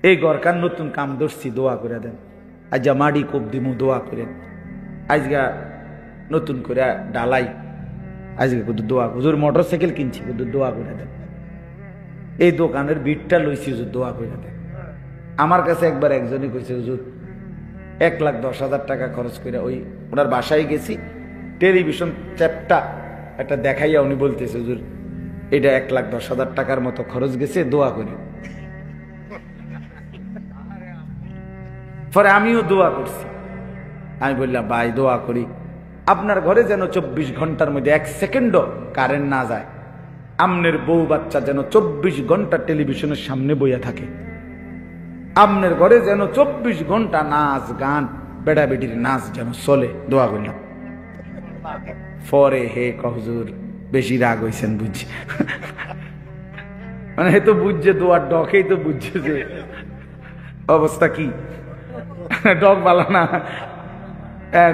এই গরকার নতুন কাম ধরছি, দোয়া করে দেন। আজা মাড়ি কোপ দিমু, দোয়া করেন। আজগা নতুন করে ডালাই, আজকে কিন্তু দোয়া। হুজুর মোটর সাইকেল কিনছি, কিন্তু দোয়া করে দেন। এই দোকানের বিটটা লইছি, হুজুর দোয়া করে দেন। আমার কাছে একবার একজনই কইছে, হুজুর 1,10,000 টাকা খরচ করে ওই ওনার বাসায় গেছি, টেলিভিশন চ্যাপটা একটা দেখাইয়া উনি বলতেছে, হুজুর এটা 1,10,000 টাকার মতো খরচ গেছে, দোয়া করি। পরে আমিও দোয়া করছি। আমি বললাম, ভাই দোয়া করি আপনার ঘরে যেন 24 ঘন্টার মধ্যে 1 সেকেন্ডও কারেন্ট না যায়, আমনের বউ বাচ্চা যেন 24 ঘন্টা টেলিভিশনের সামনে বইয়া থাকে, আমনের ঘরে যেন 24 ঘন্টা নাচ গান বেড়া বেটির নাচ যেন চলে, দোয়া করলাম। পরে হে হুজুর বেশি রাগ হইছেন বুঝছি, মানে হে তো বুঝছে দোয়ার ডকেই তো বুঝছে যে অবস্থা কি, ডক বালা না,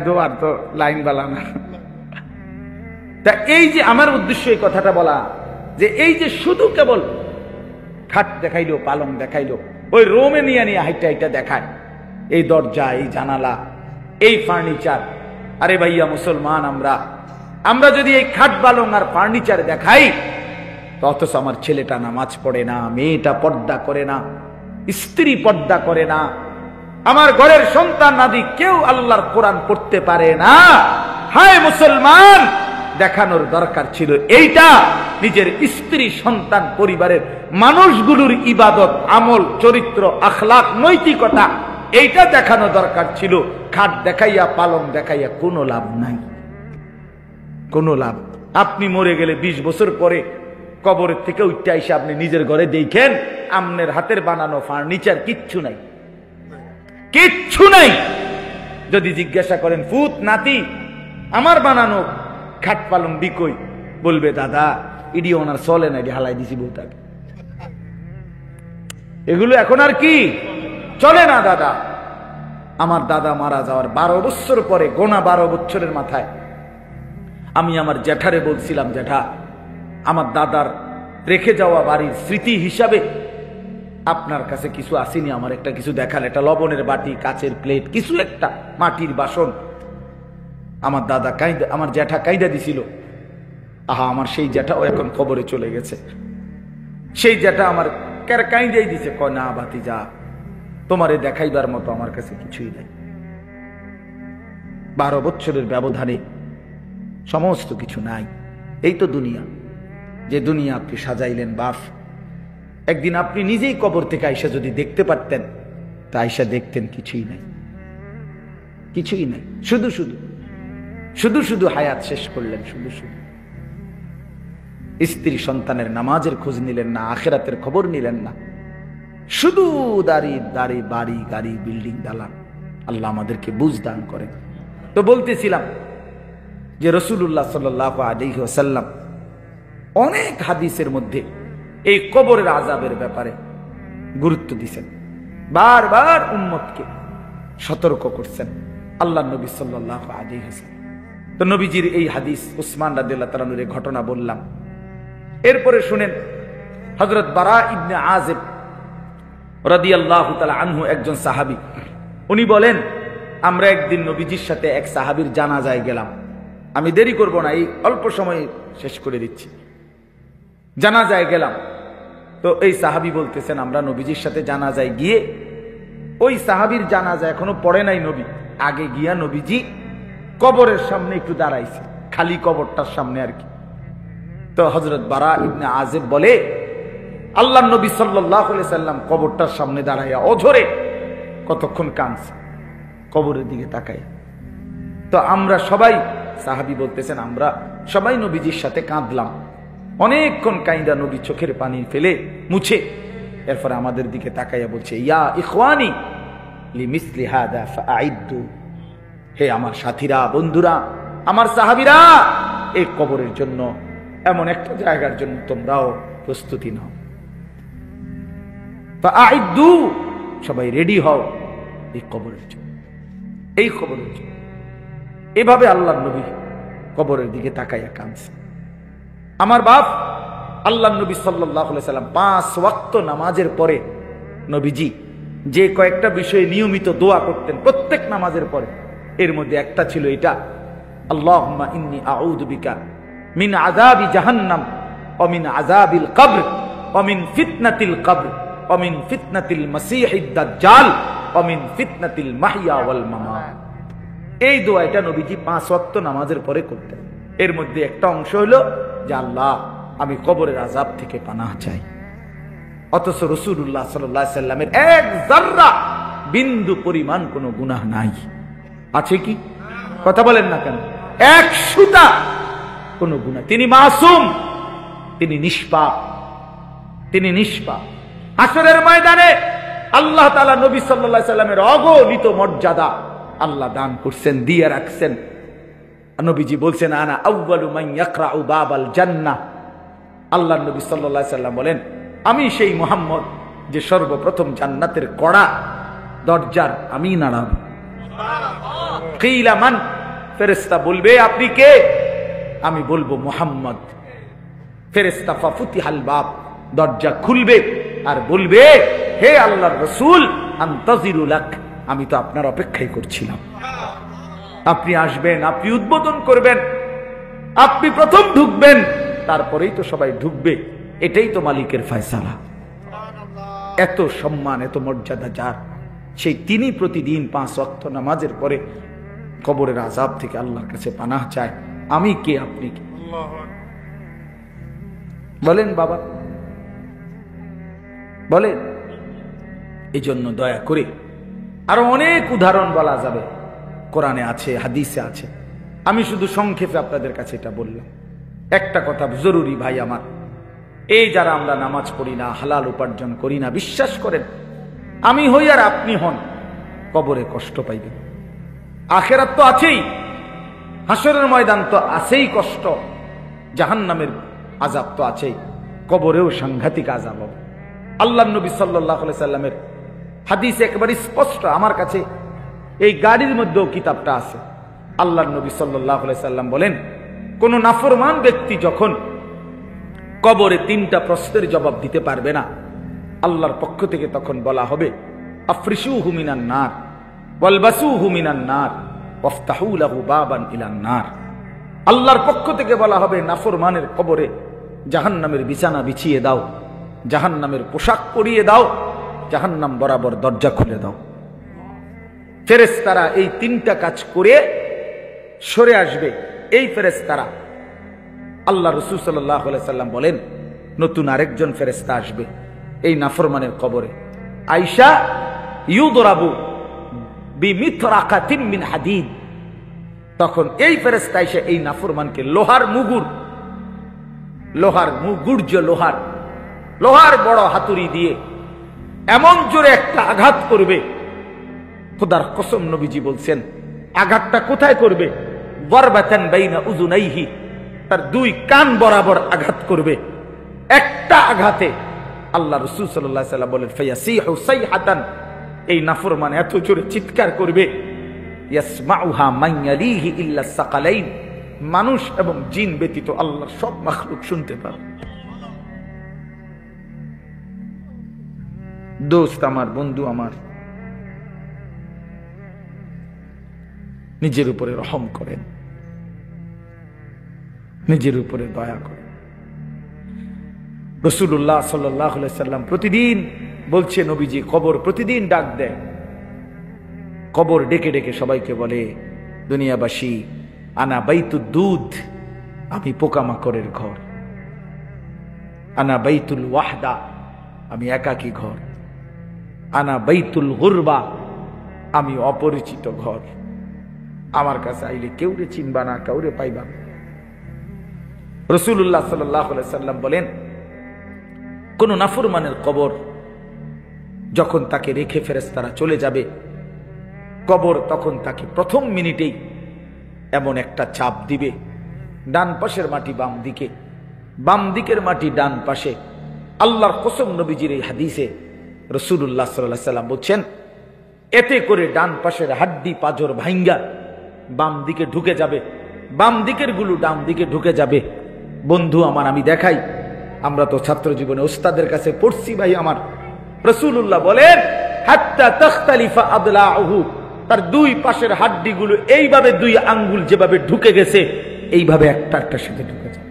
দোয়ার তো লাইন বালা না। তা এই যে আমার উদ্দেশ্য এই কথাটা বলা, যে এই যে শুধু কেবল খাট দেখাইলো, পালং দেখাইলো, ওই রোমে নিয়ে নিয়ে হাইটা হাইটা দেখায়, এই দরজা, এই জানালা, এই ফার্নিচার। আরে ভাইয়া মুসলমান, আমরা যদি এই খাট পালং আর ফার্নিচার দেখাই, অথচ আমার ছেলেটা নামাজ পড়ে না, মেয়েটা পর্দা করে না, স্ত্রী পর্দা করে না, আমার ঘরের সন্তান আদি কেউ আল্লাহর কোরআন পড়তে পারে না। হায় মুসলমান, দেখানোর দরকার ছিল এইটা, নিজের স্ত্রী সন্তান পরিবারের মানুষগুলোর ইবাদত আমল চরিত্র আখলাক নৈতিকতা, এইটা দেখানো দরকার ছিল। খাট দেখাইয়া পালং দেখাইয়া কোনো লাভ নাই, কোনো লাভ। আপনি মরে গেলে 20 বছর পরে কবরের থেকে উঠতে এসে আপনি নিজের ঘরে দেখেন আমনের হাতের বানানো ফার্নিচার কিচ্ছু নাই, কিচ্ছু নাই। যদি জিজ্ঞাসা করেন ফুত নাতি আমার বানানো খাট পালং বিকই, বলবে দাদা ইডি ওনার চলে না, হালাই দিছি বউটাকে, এগুলো এখন আর কি চলে না দাদা। আমার দাদা মারা যাওয়ার 12 বছর পরে, গোনা 12 বছরের মাথায় আমি আমার জ্যাঠারে বলছিলাম, জ্যাঠা আমার দাদার রেখে যাওয়া বাড়ির স্মৃতি হিসাবে আপনার কাছে কিছু আসেনি, আমার একটা কিছু দেখান, একটা লবণের বাটি, কাচের প্লেট, কিছু একটা মাটির বাসন। আমার দাদা কাইদা, আমার জ্যাঠা কাইদা দিছিল। আহা, আমার সেই জ্যাঠাও এখন কবরে চলে গেছে। সেই জ্যাঠা আমার কাইদাই দিছে, কয় না বাতি যা, তোমারে দেখাইবার মতো আমার কাছে কিছুই নাই। 12 বছরের ব্যবধানে সমস্ত কিছু নাই, এই তো দুনিয়া। যে দুনিয়া আপনি সাজাইলেন বাপ, একদিন আপনি নিজেই কবর থেকে আইসা যদি দেখতে পারতেন, তা আইসা দেখতেন কিছুই নাই, কিছুই নাই। শুধু শুধু শুধু শুধু হায়াত শেষ করলেন, শুধু শুধু স্ত্রী সন্তানের নামাজের খোঁজ নিলেন না, আখেরাতের খবর নিলেন না, শুধু দাড়ি দাড়ি, বাড়ি গাড়ি, বিল্ডিং দালান। আল্লাহ আমাদেরকে বুঝ দান করেন। তো বলতেছিলাম যে রাসূলুল্লাহ সাল্লাল্লাহু আলাইহি ওয়াসাল্লাম অনেক হাদিসের মধ্যে এই কবরের আযাবের ব্যাপারে গুরুত্ব দিয়েছেন, বারবার উম্মতকে সতর্ক করছেন আল্লাহ নবী সাল্লাল্লাহু আলাইহি ওয়াসাল্লাম। তো নবীজির এই হাদিস, উসমান রাদিয়াল্লাহু তাআলা এর ঘটনা বললাম। এরপরে শুনেন, হযরত বারা ইবনে আযিব রাদিয়াল্লাহু তাআলা আনহু একজন সাহাবী, উনি বলেন আমরা একদিন নবীজির সাথে এক সাহাবীর জানাজায় গেলাম। আমি দেরি করব না, এই অল্প সময় শেষ করে দিচ্ছি। জানাজায় গেলাম, তো এই সাহাবী বলতেছেন আমরা নবীজির সাথে জানাজায় গিয়ে, ওই সাহাবীর জানাজা এখনো পড়ে নাই নবী, আগে গিয়া নবীজি কবরের সামনে একটু দাঁড়াইছে, খালি কবরটার সামনে আর কি। তো হযরত বারা ইবনে আযিব বলে আল্লাহর নবী সাল্লাল্লাহু আলাইহি সাল্লাম কবরটার সামনে দাঁড়াইয়া অঝরে কতক্ষণ কাঁদছে কবরের দিকে তাকাইয়া। তো আমরা সবাই, সাহাবী বলতেছেন আমরা সবাই নবীজির সাথে কাঁদলাম, অনেকক্ষণ কাঁদা নবী চোখের পানি ফেলে মুছে এরপর আমাদের দিকে তাকাইয়া বলছে, ইয়া ইখওয়ানি লিমিসলি হাদা ফাআইদ্দু, হে আমার সাথীরা, বন্ধুরা, আমার সাহাবীরা, এই কবরের জন্য, এমন একটা জায়গার জন্য তোমরাও প্রস্তুতি নাও। ফাআইদ্দু, সবাই রেডি হও এই কবরের জন্য, এই কবরের জন্য। এভাবে আল্লাহর নবী কবরের দিকে তাকাইয়া কাঁদছে। আমার বাপ আল্লাহর নবী সাল্লাল্লাহু আলাইহি সাল্লাম 5 ওয়াক্ত নামাজের পরে নবীজি যে কয়েকটা বিষয়ে নিয়মিত দোয়া করতেন প্রত্যেক নামাজের পরে, এর মধ্যে একটা ছিল এটা, আল্লাহুম্মা ইন্নী আউযু বিকা মিন আযাবি জাহান্নাম ওয়া মিন আযাবিল কবর ওয়া মিন ফিতনাতিল কবর ওয়া মিন ফিতনাতিল মাসীহিদ দাজ্জাল ওয়া মিন ফিতনাতিল মাহইয়া ওয়াল মামাত। এই দোয়াটা নবীজি 5 ওয়াক্ত নামাজের পরে করতেন। এর মধ্যে একটা অংশ হলো যে আল্লাহ আমি কবরের আযাব থেকে পানাহ চাই। অথচ রাসূলুল্লাহ সাল্লাল্লাহু আলাইহি সাল্লামের এক যাররা বিন্দু পরিমাণ কোনো গুনাহ নাই, আছে কি? কথা বলেন না কেন? এক সুতা কোনো গুনাহ, তিনি মাসুম, তিনি নিষ্পাপ, তিনি নিষ্পাপ। হাসরের ময়দানে আল্লাহ তাআলা নবী সাল্লাল্লাহু আলাইহি সাল্লামের অগণিত মর্যাদা আল্লাহ দান করছেন, দিয়ে রাখছেন। নবীজি বলছেন আনা আউয়ালু মান ইয়াকরাউ বাবাল জান্নাহ, আল্লাহর নবী সাল্লাল্লাহু আলাইহি সাল্লাম বলেন আমি সেই মুহাম্মদ যে সর্বপ্রথম জান্নাতের কড়া দরজার আমি নাড়াব। সুবহানাল্লাহ। কিলা মান, ফেরেশতা বলবে আপনি কে? আমি বলবো মুহাম্মদ। ফেরেশতা ফাফুতিহাল বাব, দরজা খুলবে আর বলবে হে আল্লাহর রাসূল আনতাজিরু লাক, আমি তো আপনার অপেক্ষাই করছিলাম, আপনি আসবেন, আপনি উদ্বোধন করবেন, আপনি প্রথম ঢুকবেন, তারপরেই তো সবাই ঢুকবে, এটাই তো মালিকের ফয়সালা। এত সম্মান, এত মর্যাদা যার, সেই তিনি প্রতিদিন 5 ওয়াক্ত নামাজের পরে কবরের আযাব থেকে আল্লাহর কাছে পানাহ চায়। আমি কে, আপনি কে? বলেন বাবা, বলেন। এই জন্য দয়া করে আরো অনেক উদাহরণ বলা যাবে, কোরআনে আছে, হাদিসে আছে, আমি শুধু সংক্ষেপে আপনাদের কাছে এটা বললাম। একটা কথা জরুরি ভাই আমার, এই যারা আমরা নামাজ পড়ি না, হালাল উপার্জন করি না, বিশ্বাস করেন আমি হই আর আপনি হন, কবরে কষ্ট পাইবেন। আখিরাত তো আছেই, হাসরের ময়দান তো আছেই কষ্ট, জাহান্নামের আযাব তো আছেই, কবরেও সাংঘাতিক আযাব হবে। আল্লাহর নবী সাল্লাল্লাহু আলাইহি সাল্লামের হাদিস একেবারে স্পষ্ট, আমার কাছে এই গাড়ির মধ্যেও কিতাবটা আছে। আল্লাহর নবী সাল্লাল্লাহু আলাইহি সাল্লাম বলেন কোন নাফরমান ব্যক্তি যখন কবরে 3টা প্রশ্নের জবাব দিতে পারবে না, আল্লাহর পক্ষ থেকে তখন বলা হবে আফরিশুহু মিনান নার ওয়ালবাসুহু মিনান নার ওয়াফতাহু লাহু বাবান ইলান নার। আল্লাহর পক্ষ থেকে বলা হবে নাফরমানের কবরে জাহান্নামের বিছানা বিছিয়ে দাও, জাহান্নামের পোশাক পরিয়ে দাও, জাহান্নাম বরাবর দরজা খুলে দাও। ফেরেশতারা এই 3টা কাজ করে সরে আসবে। এই ফেরেশতারা আল্লাহ রাসূল সাল্লাল্লাহু আলাইহি সাল্লাম বলেন, নতুন আরেকজন ফেরেশতা আসবে এই নাফরমানের কবরে। আয়েশা, ইউদরাবু বিমিথরাকাতিন মিন হাদিদ, তখন এই ফেরেশতা এসে এই নাফরমানকে লোহার বড় হাতুড়ি দিয়ে এমন জোরে একটা আঘাত করবে, খোদার কসম নবীজি বলছেন আঘাতটা কোথায় করবে? বরবাতান বাইনা উযুনাইহি, তার দুই কান বরাবর আঘাত করবে। একটা আঘাতে আল্লাহ রাসূল সাল্লাল্লাহু আলাইহি ওয়াসাল্লাম বলেন, ফায়াসিহু সাইহাতান, এই নাফরমান এত জোরে চিৎকার করবে, ইয়াসমাউহা মান ইয়ালিহি ইল্লা সাকালাইন, মানুষ এবং জিন ব্যতীত আল্লাহর সব মাখলুক শুনতে পাবে। দোস্ত আমার, বন্ধু আমার, নিজের উপরে রহম করেন, নিজের উপরে দয়া করেন। রাসূলুল্লাহ সাল্লাল্লাহু আলাইহি সাল্লাম প্রতিদিন বলছে, নবীজি কবর প্রতিদিন ডাক দেয়, কবর ডেকে ডেকে সবাইকে বলে, দুনিয়াবাসী, আনা বাইতুদ দুধ, আমি পোকামাকড়ের ঘর, আনা বাইতুল ওয়াহদা, আমি একাকী ঘর, আনা বাইতুল গুরবা, আমি অপরিচিত ঘর, আমার কাছে আইলে কেউরে চিনবা না, কাউরে পাইবা না। রাসূলুল্লাহ সাল্লাল্লাহু আলাইহি সাল্লাম বলেন, কোন নাফরমানের কবর যখন তাকে রেখে ফেরেশতারা চলে যাবে, কবর তখন তাকে প্রথম মিনিটেই এমন একটা চাপ দিবে, ডান পাশের মাটি বাম দিকে, বাম দিকের মাটি ডান পাশে। আল্লাহর কসম, নবীজির এই হাদিসে রাসূলুল্লাহ সাল্লাল্লাহু আলাইহি সাল্লাম বলছেন, এতে করে ডান পাশের হাড্ডি পাঁজর ভাঙ্গা বাম দিকে ঢুকে যাবে, বাম দিকের গুলো ডান দিকে ঢুকে যাবে। বন্ধু আমার, আমি দেখাই, আমরা তো ছাত্র জীবনে ওস্তাদের কাছে পড়ছি ভাই আমার, রাসূলুল্লাহ বলেন, হাত্তা তাখতালিফা আদলাউহু, তার দুই পাশের হাড্ডিগুলো এইভাবে দুই আঙ্গুল যেভাবে ঢুকে গেছে, এইভাবে একটা একটার সাথে ঢুকে যায়।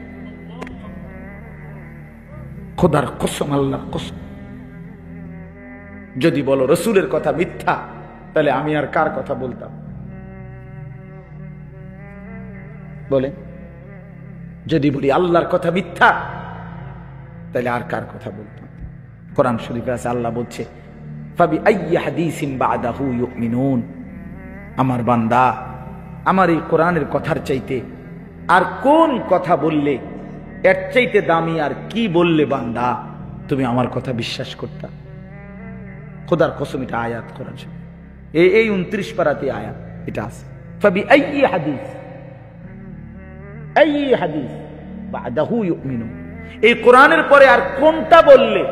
খোদার কসম, আল্লাহর কসম, যদি বলো রাসূলের কথা মিথ্যা, তাহলে আমি আর কার কথা বলতাম? বলে, যদি বলি আল্লাহর কথা মিথ্যা, তাহলে আর কার কথা বলতাম? কোরআন শরীফে আছে, আল্লাহ বলছে, ফাবি আইয়ি হাদিসিন বাদাহু ইউমিনুন, আমার বান্দা, আমার এই কোরআনের কথার চাইতে আর কোন কথা বললে, এর চাইতে দামি আর কি বললে বান্দা তুমি আমার কথা বিশ্বাস করতা? খোদার কসম, এটা আয়াত কোরআন এই 29 পারাতে আয়াত এটা আছে। ফাবি আইয়ি হাদিস বাদাহু ইউমিনুন, এই কোরআনের পরে আর কোনটা বললে,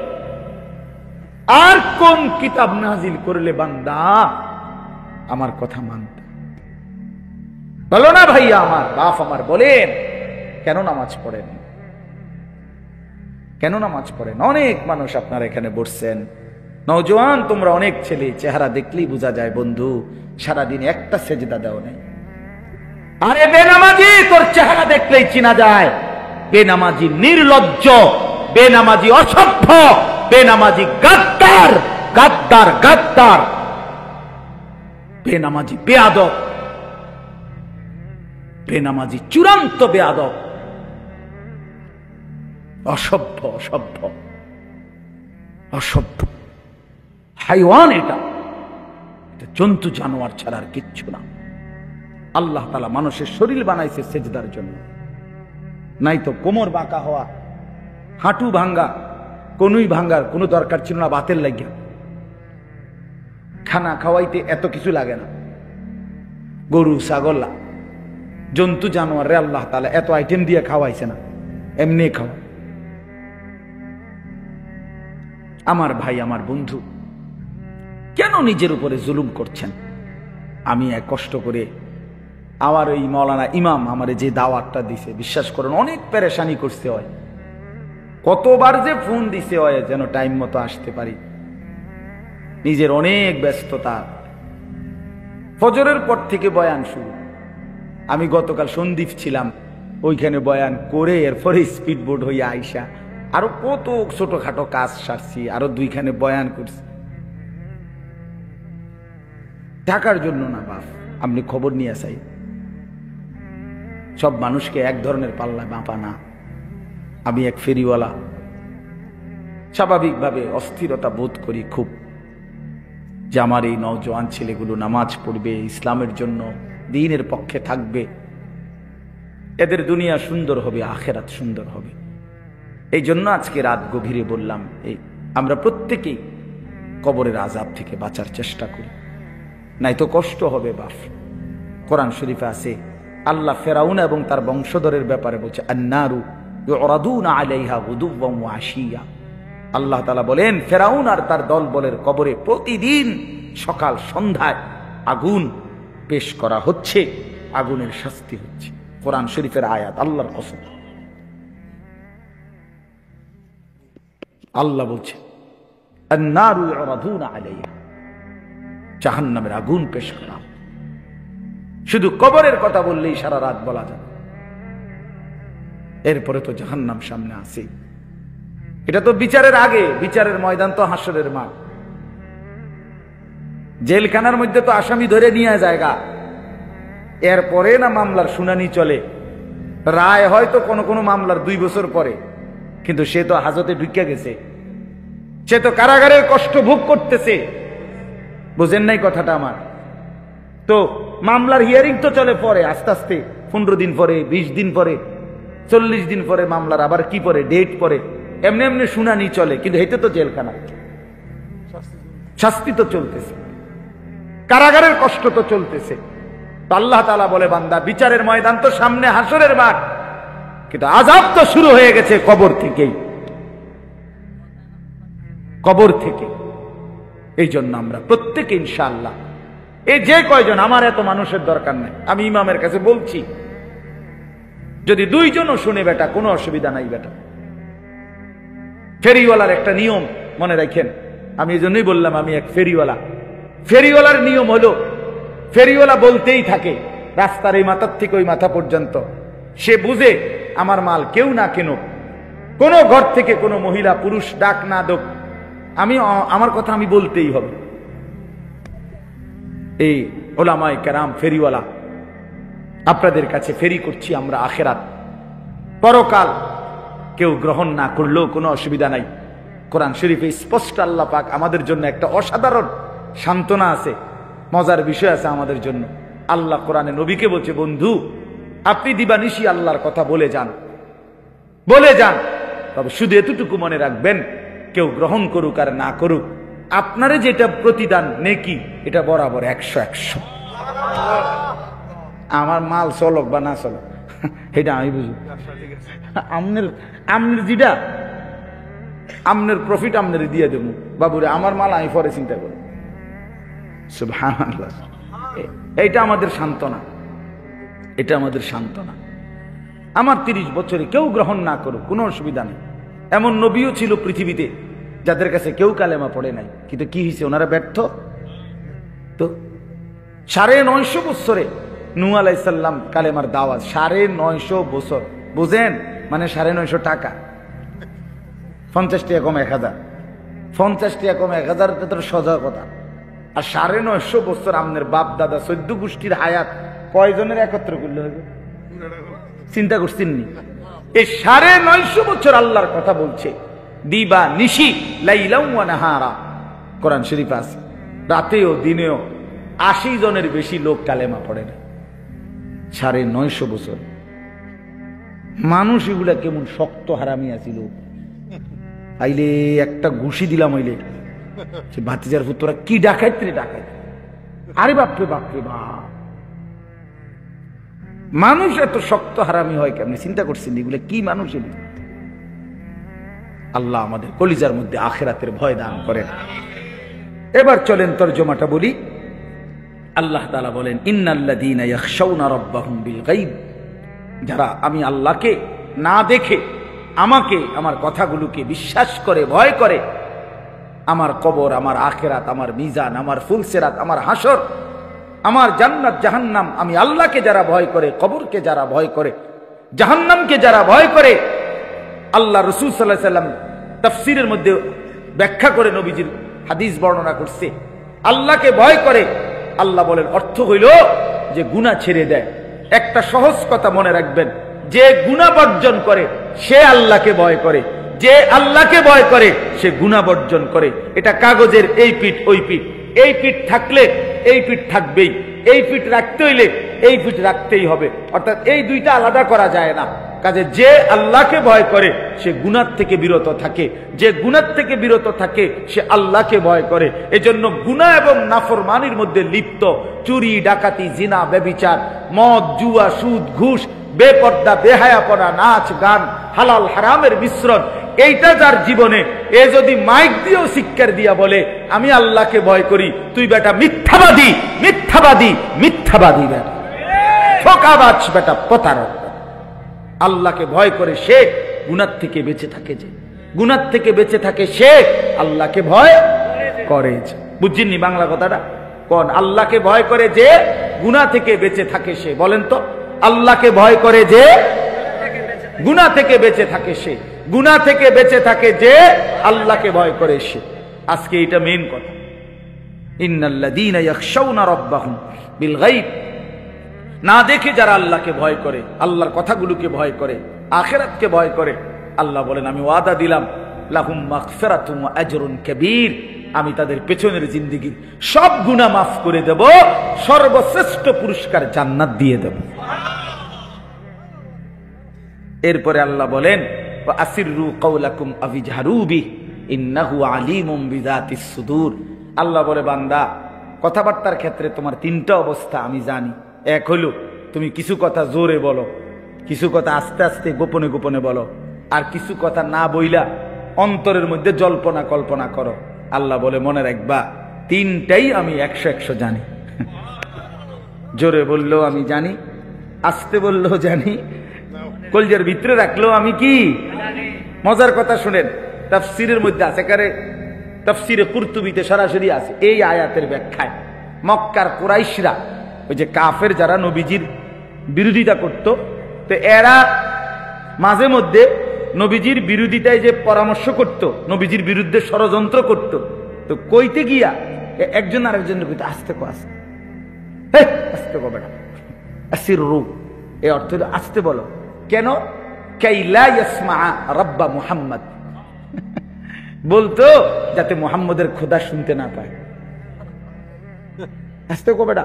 আর কোন কিতাব নাজিল করলে বান্দা আমার কথা মানতে? বলো না ভাইয়া আমার, বাপ আমার, বলেন কেন নামাজ পড়েন? কেন নামাজ পড়েন? অনেক মানুষ আপনারা এখানে বসছেন, নওজোয়ান তোমরা, অনেক ছেলে, চেহারা দেখলেই বোঝা যায় বন্ধু সারাদিন একটা সেজদা দাও নাই। আরে বেনামাজি, তোর চেহারা দেখলেই চিনা যায়। বেনামাজি নির্লজ্জ, বেনামাজি অসভ্য, বেনামাজি গাদ্দার, গাদ্দার গাদ্দার, বেনামাজি বেয়াদব, বেনামাজি চূড়ান্ত বেয়াদব, অসভ্য অসভ্য অসভ্য হাইওয়ান। এটা জন্তু জানোয়ার ছাড়া আর কিচ্ছু না। আল্লাহ তাআলা মানুষের শরীর বানাইছে সেজদার জন্য, নাই তো কোমর বাঁকা হওয়া, হাঁটু ভাঙ্গা, কোনুই ভাঙ্গার কোনো দরকার ছিল না বাতের লাগিয়া। খানা খাওয়াইতে এত কিছু লাগে না। গরু ছাগল জন্তু জানোয়ারে আল্লাহ তাআলা এত আইটেম দিয়ে খাওয়াইছে না, এমনি খাওয়া। আমার ভাই, আমার বন্ধু, কেন নিজের উপরে জুলুম করছেন? আমি এক কষ্ট করে আমার ওই মৌলানা ইমাম আমারে যে দাওয়াতটা দিছে, বিশ্বাস করেন অনেক পেরেশানি করতে হয়, কতবার যে ফোন দিছে হয় যেন টাইম মতো আসতে পারি। নিজের অনেক ব্যস্ততা, ফজরের পর থেকে বয়ান শুরু। আমি গতকাল সন্দ্বীপ ছিলাম, ওইখানে বয়ান করে এরপরে স্পিড বোট হইয়া আইসা আরো কত ছোটখাটো কাজ সারছি, আরো 2খানে বয়ান করছি। টাকার জন্য না বাপ, আপনি খবর নিয়ে চাই। সব মানুষকে এক ধরনের পাল্লা মাপা না। আমি এক ফেরিওয়ালা, স্বাভাবিকভাবে অস্থিরতা বোধ করি খুব, যে আমার এই নওজোয়ান ছেলেগুলো নামাজ পড়বে, ইসলামের জন্য দ্বীনের পক্ষে থাকবে, এদের দুনিয়া সুন্দর হবে, আখেরাত সুন্দর হবে। এই জন্য আজকে রাত গভীরে বললাম, এই আমরা প্রত্যেকেই কবরের আযাব থেকে বাঁচার চেষ্টা করি, নাই তো কষ্ট হবে বাপ। কোরআন শরীফে আছে, আল্লাহ ফেরাউন এবং তার বংশধরের ব্যাপারে বলছে, আন্নারু ইউরাদুনা আলাইহা গুদুওয়ান ওয়া আশিয়া। আল্লাহ তাআলা বলেন, ফেরাউন আর তার দলবলের কবরে প্রতিদিন সকাল সন্ধ্যায় আগুন পেশ করা হচ্ছে, আগুনের শাস্তি হচ্ছে। কোরআন শরীফের আয়াত, আল্লাহর কসম। আল্লাহ বলছে, আন্নারু ইউরাদুনা আলাইহা, জাহান্নামের আগুন পেশ করা। শুধু কবরের কথা বললেই সারা রাত বলা যায়, এরপরে তো জাহান্নাম সামনে আছে। এটা তো বিচারের আগে, বিচারের ময়দান তো হাসরের মাঠ। জেলখানার মধ্যে তো আসামি ধরে নিয়ে জায়গা, এরপরে না মামলার শুনানি চলে। রায় হয়তো কোনো কোনো মামলার 2 বছর পরে, কিন্তু সে তো হাজতে ঢুকে গেছে, সে তো কারাগারের কষ্ট ভোগ করতেছে। বুঝেন নাই কথাটা আমার? তো মামলার হিয়ারিং তো চলে পরে, আস্তে আস্তে 15 দিন পরে, 20 দিন পরে, 40 দিন পরে মামলার আবার কি পরে, ডেট পরে, এমনি এমনি শুনানি চলে। কিন্তু এতে তো জেলখানা, শাস্তি তো চলতেছে, কারাগারের কষ্ট তো চলতেছে। তো আল্লাহ তাআলা বলে, বান্দা বিচারের ময়দান তো সামনে, হাসরের মাঠ, কিন্তু আযাব তো শুরু হয়ে গেছে কবর থেকেই, কবর থেকে। এই জন্য আমরা প্রত্যেকে ইনশাআল্লাহ, এই যে কয়জন, আমার এত মানুষের দরকার নেই, আমি ইমামের কাছে বলছি, যদি 2 জনও শুনে বেটা, কোনো অসুবিধা নাই বেটা। ফেরিওয়ালার একটা নিয়ম মনে রাখেন, আমি এই জন্যই বললাম আমি এক ফেরিওয়ালা। ফেরিওয়ালার নিয়ম হলো, ফেরিওয়ালা বলতেই থাকে রাস্তার এই মাথার থেকে ওই মাথা পর্যন্ত, সে বুঝে আমার মাল কেউ না কেন, কোনো ঘর থেকে কোনো মহিলা পুরুষ ডাক না দোক, আমি আমার কথা আমি বলতেই হবে। এই ওলামায়ে কেরাম ফেরিওয়ালা, আপনাদের কাছে ফেরি করছি আমরা আখেরাত, পরকাল কেউ গ্রহণ না করলেও কোনো অসুবিধা নাই। কোরআন শরীফে স্পষ্ট আল্লাহ পাক আমাদের জন্য একটা অসাধারণ সান্ত্বনা আছে, মজার বিষয় আছে আমাদের জন্য। আল্লাহ কোরআনে নবীকে বলছে, বন্ধু আপনি দিবানিশি আল্লাহর কথা বলে যান, বলে যান, তবে শুধু এতটুকু মনে রাখবেন, কেউ গ্রহণ করুক আর না করুক, আপনারে যেটা প্রতিদান নেকি, এটা বরাবর 100-100। আমার মাল চলক বা না চলক এটা আমি বুঝি, আমনের যেটা আমনের প্রফিট আমনের দিয়ে দেবো বাবুরে, আমার মাল আমি পরে চিন্তা করি। সুবহানাল্লাহ, এইটা আমাদের সান্ত্বনা, এটা আমাদের সান্ত্বনা। আমার 30 বছরে কেউ গ্রহণ না করুক, কোনো অসুবিধা নেই। এমন নবীও ছিল পৃথিবীতে যাদের কাছে কেউ কালেমা পড়ে নাই, কিন্তু কি হয়েছে, ওনারা ব্যর্থ। তো 950 বছরে নূহ আলাইহিস সালাম কালেমার দাওয়াত, 950 বছর, বুঝেন মানে 950 টাকা। 50 টাকা কম 1000, 50 টাকা কম 1000, তো সোজা কথা। আর 950 বছর আপনার বাপ দাদা 14 গোষ্ঠীর হায়াত কয়জনের একত্র করলে হবে? চিন্তা করছেন নি? এই 950 বছর আল্লাহর কথা বলছে, দিবা নিশি, লাইলাম ওয়া নাহারা। কোরআন শরীফ আছে, রাতেও দিনেও 80 জনের বেশি লোক কালেমা পড়ে না। 950 বছর মানুষ এগুলা কেমন শক্ত হারামি আছিল, আইলে একটা ঘুষি দিলাম, হইলে সে ভাতিজার পুত্ররা কি ডাকাইত রে ডাকাইত। আরে বাপরে বাপরে বাপ, মানুষ এত শক্ত হারামি হয় কেমনি? চিন্তা করছেন এগুলো কি মানুষ? আল্লাহ আমাদের কলিজার মধ্যে আখিরাতের ভয় দান করেন। এবার চলেন তরজমাটা বলি। আল্লাহ তাআলা বলেন, ইন্নাল্লাযীনা ইয়াখশাউনা রাব্বাহুম বিল গায়ব, যারা আমি আল্লাহকে না দেখে আমাকে, আমার কথাগুলোকে বিশ্বাস করে, ভয় করে, আমার কবর, আমার আখিরাত, আমার মিজান, আমার ফুলসিরাত, আমার হাসর, আমার জান্নাত জাহান্নাম, আমি আল্লাহকে যারা ভয় করে, কবরকে যারা ভয় করে, জাহান্নামকে যারা ভয় করে, আল্লাহ রাসূল সাল্লাল্লাহু আলাইহি সাল্লাম তাফসীরের মধ্যে ব্যাখ্যা করে নবীজির হাদিস বর্ণনা করছে, আল্লাহকে ভয় করে, আল্লাহ বলেন অর্থ হইল যে গুনাহ ছেড়ে দেয়। একটা সহজ কথা মনে রাখবেন, যে গুনাহ বর্জন করে সে আল্লাহকে ভয় করে, যে আল্লাহকে ভয় করে সে গুনাহ বর্জন করে। এটা কাগজের এই পিঠ ওই পিঠ, এই পিঠ থাকলে এই পিঠ থাকবেই, এই পিঠ রাখতে হইলে এই পিঠ রাখতেই হবে, অর্থাৎ এই দুইটা আলাদা করা যায় না। কাজে যে আল্লাহকে ভয় করে সে গুনাহ থেকে বিরত থাকে, যে গুনাহ থেকে বিরত থাকে সে আল্লাহকে ভয় করে। এজন্য গুনাহ এবং নাফরমানির মধ্যে লিপ্ত চুরি, ডাকাতি, জিনা, ব্যভিচার, মদ, জুয়া, সুদ, ঘুষ, বেপর্দা, বেহায়াপনা, নাচ, গান, হালাল হারামের মিশ্রণ, এইটা যার জীবনে, এ যদি মাইক দিয়েও শিক্ষার দিয়া বলে আমি আল্লাহকে ভয় করি, তুই বেটা মিথ্যাবাদী, মিথ্যাবাদী, মিথ্যাবাদী বেটা, ঠকাবাজ বেটা, প্রতারক। আল্লাহকে ভয় করে সে গুনাহ থেকে বেঁচে থাকে, যে গুনাহ থেকে বেঁচে থাকে সে আল্লাহকে ভয় করে। বুঝছেননি বাংলা কথাটা? কোন আল্লাহকে ভয় করে যে গুনাহ থেকে বেঁচে থাকে সে, বলেন তো? আল্লাহকে ভয় করে যে গুনাহ থেকে বেঁচে থাকে সে, গুনাহ থেকে বেঁচে থাকে যে আল্লাহকে ভয় করে সে। আজকে এটা মেইন কথা। ইন্নাল্লাযীনা ইয়াখশাউনা রাব্বাহুম বিল গায়ব, না দেখে যারা আল্লাহকে ভয় করে, আল্লাহর কথাগুলোকে ভয় করে, আখিরাতকে ভয় করে, আল্লাহ বলেন আমি ওয়াদা দিলাম লাহুম মাগফিরাতুন ওয়া আজরুন কাবীর, আমি তাদের পেছনের জিন্দেগির সব গুনাহ মাফ করে দেব, সর্বশ্রেষ্ঠ পুরস্কার জান্নাত দিয়ে দেব। এরপরে আল্লাহ বলেন ওয়া আসিররু কাওলাকুম আবিজহারু বিহি ইন্নাহু আলিমুম বিযাতিস সুদূর। আল্লাহ বলে বান্দা, কথাবার্তার ক্ষেত্রে তোমার তিনটা অবস্থা আমি জানি। এক হলো তুমি কিছু কথা জোরে বলো, কিছু কথা আস্তে আস্তে গোপনে গোপনে বলো, আর কিছু কথা না বইলা অন্তরের মধ্যে জল্পনা কল্পনা করো। আল্লাহ বলে মনে রাখবা তিনটাই আমি 100 জানি। জোরে বললেও আমি জানি, আস্তে বললেও জানি, কলজার ভিতরে রাখলেও আমি কি মজার কথা শুনেন, তাফসীরের মধ্যে আছে, কারে তাফসীরে কুরতুবীতে সরাসরি আছে এই আয়াতের ব্যাখ্যায়। মক্কার কুরাইশরা, ওই যে কাফের যারা নবীজির বিরোধিতা করত, তো এরা মাঝে মধ্যে নবীজির বিরোধিতায় যে পরামর্শ করত, নবীজির বিরুদ্ধে ষড়যন্ত্র করত, তো কইতে গিয়া একজন আরেকজনের কইতে আস্তে কো, আস্তে আস্তে কো বেটা, আসিররু, এই অর্থ হলো আস্তে বলো। কেন? কাইলা ইয়াসমা রাব্বা মুহাম্মদ, বলতো যাতে মুহাম্মদের খোদা শুনতে না পায়। আস্তে কো বেটা।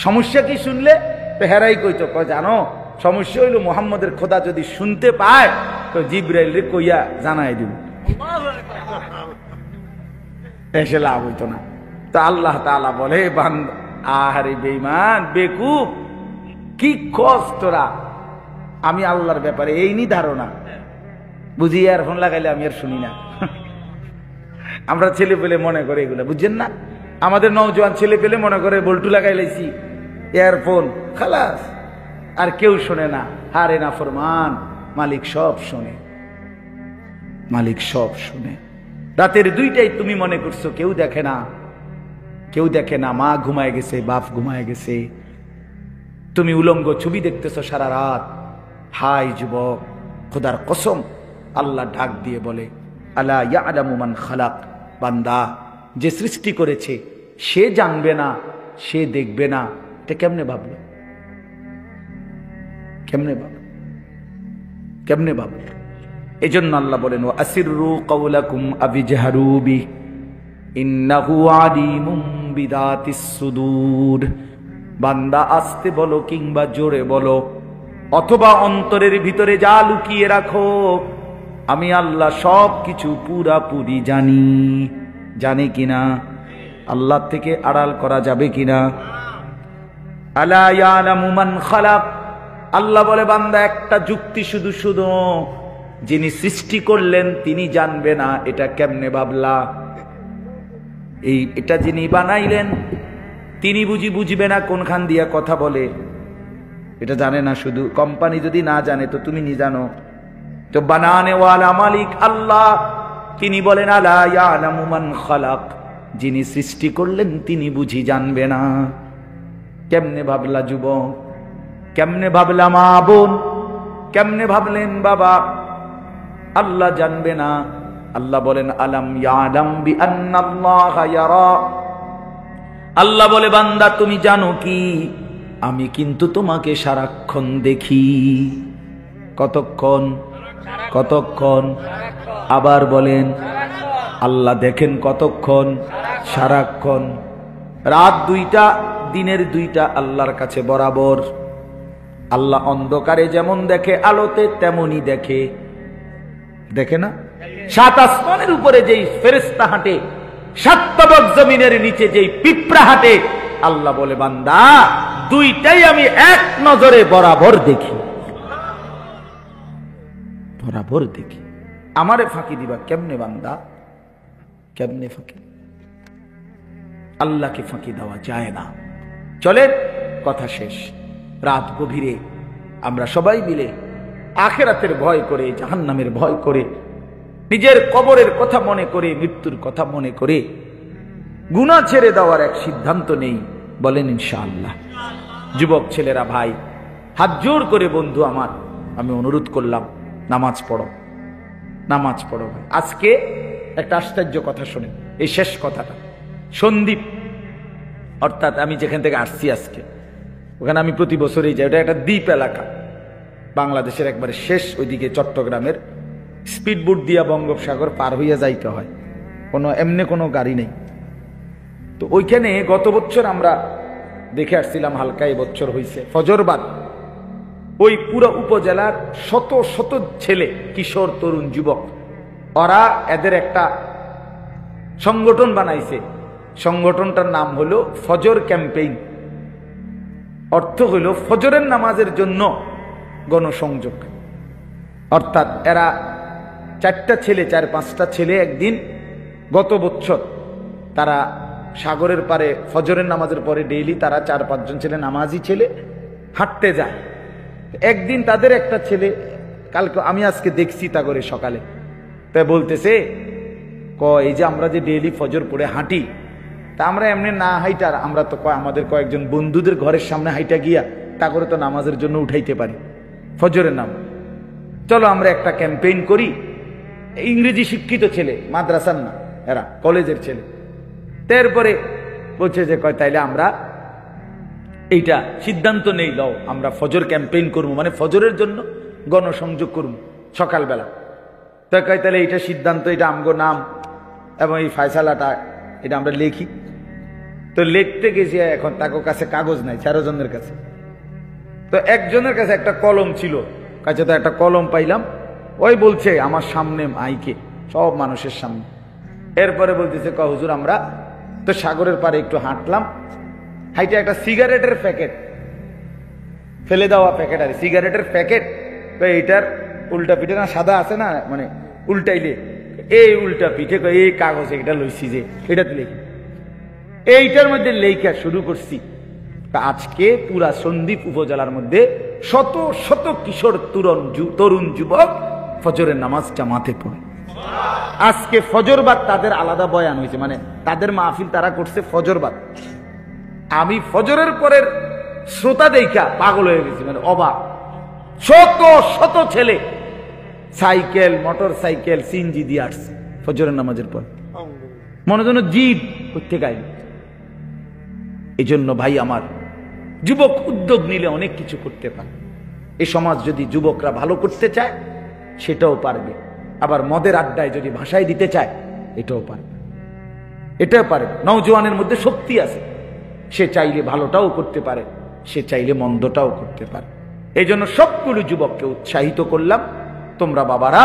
সমস্যা কি শুনলে? তো হেরাই কইতো, জানো সমস্যা হইল মুহাম্মদের খোদা যদি শুনতে পায় তো জিবরাইল রে কইয়া জানাই দিব, এসে লাভ হইতো না। তো আল্লাহ তাআলা বলে বান্দা, আহারে বেঈমান বেকুব, কি খোঁজ তোরা, আমি আল্লাহর ব্যাপারে এই নি ধারণা বুঝি, ইয়ারফোন লাগাইলে আমি আর শুনি না। আমরা ছেলে পেলে মনে করে এগুলো, বুঝছেন না? আমাদের নওজোয়ান ছেলে পেলে মনে করে বল্টু লাগাই লাইছি, ইয়ারফোন খালাস, আর কেউ শোনে না। হারে না ফরমান, মালিক সব শোনে, মালিক সব শোনে। রাতের 2টায় তুমি মনে করছো কেউ দেখে না, কেউ দেখে না, মা ঘুমায় গেছে, বাপ ঘুমায় গেছে, তুমি উলঙ্গ ছবি দেখতেছো সারা রাত। হাই যুবক, খোদার কসম, আল্লাহ ডাক দিয়ে বলে আলা ইয়ালামু মান খালাক, বান্দা যে সৃষ্টি করেছে সে জানবে না, সে দেখবে না, এটা কেমনে ভাবলো, কেমনে ভাবলো, কেমনে ভাবলো? এই জন্য আল্লাহ বলেন ওয়া আসিররু কাওলাকুম আবিজহারু বিহি ইন্নাহু আলিমুম বিযাতিস সুদূর। বান্দা আস্তে বলো কিংবা জোরে বলো, অথবা অন্তরের ভিতরে যা লুকিয়ে রাখো, আমি আল্লাহ সব কিছু পুরাপুরি জানি। জানে কিনা? আল্লাহ থেকে আড়াল করা যাবে কিনা? আলা ইয়ালামু মান খালাক। আল্লাহ বলে বান্দা একটা যুক্তি শুধু শুধু, যিনি সৃষ্টি করলেন তিনি জানবে না, এটা কেমনে ভাবলা? এটা যিনি বানাইলেন তিনি বুঝবে না কোনখান দিয়া কথা বলে, এটা জানে না। শুধু কোম্পানি যদি না জানে তো তুমি নি জানো? তো বানানে ওয়ালা মালিক আল্লাহ, তিনি বলেন আলা ইয়ালামু মান খালাক, যিনি সৃষ্টি করলেন তিনি বুঝি জানবে না। কেমনে ভাবলা যুবক, কেমনে ভাবলা মা বোন, কেমনে ভাবলেন বাবা? আল্লাহ জানবে না। আল্লাহ বলেন আলাম ইয়ালাম বিআন্নাল্লাহা ইয়ারা। আল্লাহ বলে বান্দা তুমি জানো কি, আমি কিন্তু তোমাকে সারাক্ষণ দেখি। কতক্ষণ? কতক্ষণ? আবার বলেন। আল্লাহ দেখেন কতক্ষণ? সারাক্ষণ। রাত 2টা, দিনের 2টা আল্লাহর কাছে বরাবর। আল্লাহ অন্ধকারে যেমন দেখে, আলোতে তেমনই দেখে। দেখে না? 7 আসমানের উপরে যেই ফেরেশতা হাঁটে, 7 তবক জমিনের নিচে যেই পিঁপড়া হাঁটে, আল্লাহ বলে বান্দা 2টাই আমি এক নজরে বরাবর দেখি, বরাবর দেখি। আমারে ফাঁকি দিবা কেমনে বান্দা? কেমনে ফাঁকি? আল্লাহকে ফাঁকি দেওয়া যায় না। চলেন, কথা শেষ। রাত গভীরে আমরা সবাই মিলে আখিরাতের ভয় করে, জাহান্নামের ভয় করে, নিজের কবরের কথা মনে করে, মৃত্যুর কথা মনে করে গুনাহ ছেড়ে দেওয়ার এক সিদ্ধান্ত নেই। বলেন ইনশাআল্লাহ। যুবক ছেলেরা, ভাই, হাত জোর করে বন্ধু আমার আমি অনুরোধ করলাম, নামাজ পড়ো, নামাজ পড়ো। আজকে একটা আশ্চর্য কথা শোনেন, এই শেষ কথাটা। সন্দ্বীপ, অর্থাৎ আমি যেখান থেকে আসছি আজকে, ওখানে আমি প্রতি বছরই যাই। ওটা একটা দ্বীপ এলাকা, বাংলাদেশের একবারে শেষ ওইদিকে চট্টগ্রামের। স্পিডবোট দিয়া বঙ্গোপসাগর পার হইয়া যাইতে হয়, এমনি কোনো গাড়ি নেই। তো ওইখানে গত বছর আমরা দেখে আসছিলাম, হালকা এবছর হয়েছে ফজরবাদ। ওই পুরো উপজেলার শত শত ছেলে, কিশোর, তরুণ, যুবক, ওরা এদের একটা সংগঠন বানাইছে। সংগঠনটার নাম হলো ফজর ক্যাম্পেইন। অর্থ হলো ফজরের নামাজের জন্য গণসংযোগ। অর্থাৎ এরা 4টা ছেলে, 4-5টা ছেলে একদিন গত বছর তারা সাগরের পারে ফজরের নামাজের পরে ডেইলি তারা 4-5 জন ছেলে, নামাজি ছেলে, হাঁটতে যায়। একদিন তাদের একটা ছেলে, কালকে আমি আজকে দেখছি তা করে সকালে, তাই বলতেছে, এই যে আমরা যে ডেইলি ফজর পড়ে হাঁটি, তা আমরা এমনি না হাইটার, আমরা তো আমাদের কয়েকজন বন্ধুদের ঘরের সামনে হাইটা গিয়া তা করে তো নামাজের জন্য উঠাইতে পারি ফজরের নাম। চলো আমরা একটা ক্যাম্পেইন করি। ইংরেজি শিক্ষিত ছেলে, মাদ্রাসার না, এরা কলেজের ছেলে। তারপরে বলছে যে তাইলে আমরা এইটা সিদ্ধান্ত নেই, লও আমরা ফজর ক্যাম্পেইন করবো, মানে ফজরের জন্য গণসংযোগ করবো সকালবেলা। তো তাহলে এইটা সিদ্ধান্ত, এটা আমগো নাম এবং এই ফয়সালাটা এটা আমরা লিখি। তো লিখতে গেছি, এখন তাকে কাছে কাগজ নাই, 4 জনের কাছে। তো একজনের কাছে একটা কলম ছিল, কাছে তো একটা কলম পাইলাম। ওই বলছে আমার সামনে মাইকে, সব মানুষের সামনে। এরপরে বলতেছে, হুজুর আমরা তো সাগরের পারে একটু হাঁটলাম, হাইটে একটা সিগারেটের প্যাকেট, ফেলে দেওয়া প্যাকেট, আর সিগারেটের প্যাকেট, তো এইটার উল্টা পিঠে না সাদা আছে না, মানে উল্টাইলে এই উল্টা পিঠে এই কাগজ এটা লইছি যে এটাতে লিখি, এইটার মধ্যে লেখা শুরু করছি। আজকে পুরা সন্দ্বীপ উপজেলার মধ্যে শত শত কিশোর, তরুণ, যুবক ফজরের নামাজ জামাতে পড়ে। আজকে ফজরবাদ তাদের আলাদা বয়ান হয়েছে, মানে তাদের মাহফিল তারা করছে ফজরবাদ। আমি ফজরের পরের শ্রোতা দেখা পাগল হয়ে গেছি, মানে অবাক। শত শত ছেলে সাইকেল, মোটর সাইকেল, সিএনজি দিয়ে আসছে ফজরের নামাজের পর, মনে যেন জিদ করতে গাই। এই জন্য ভাই আমার, যুবক উদ্যোগ নিলে অনেক কিছু করতে পারে। এই সমাজ যদি যুবকরা ভালো করতে চায় সেটাও পারবে, আবার মদের আড্ডায় যদি ভাষায় দিতে চায় এটাও পারবে, এটাও পারে। নওজোয়ানের মধ্যে শক্তি আছে, সে চাইলে ভালোটাও করতে পারে, সে চাইলে মন্দটাও করতে পারে। এই জন্য সবগুলো যুবককে উৎসাহিত করলাম, তোমরা বাবারা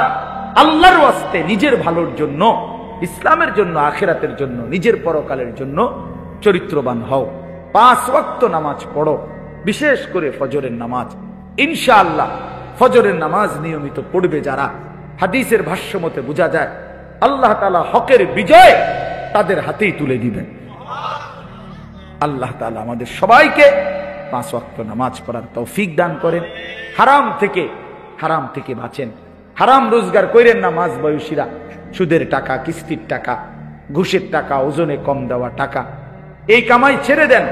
আল্লাহর ওয়াস্তে নিজের ভালোর জন্য, ইসলামের জন্য, আখিরাতের জন্য, নিজের পরকালের জন্য চরিত্রবান হও। 5 ওয়াক্ত নামাজ পড়ো, বিশেষ করে ফজরের নামাজ। ইনশাআল্লাহ ফজরের নামাজ নিয়মিত পড়বে যারা, হাদিসের ভাষ্য মতে বোঝা যায় আল্লাহ তাআলা হকের বিজয় তাদের হাতেই তুলে দিবেন। আল্লাহ তাআলা আমাদের সবাইকে 5 ওয়াক্ত নামাজ পড়ার তৌফিক দান করেন। হারাম থেকে বাঁচেন, হারাম রোজগার করেন না। মাঝ বয়সীরা সুদের টাকা, কিস্তির টাকা, ঘুষের টাকা, ওজনে কম দেওয়া টাকা, এই কামাই ছেড়ে দেন,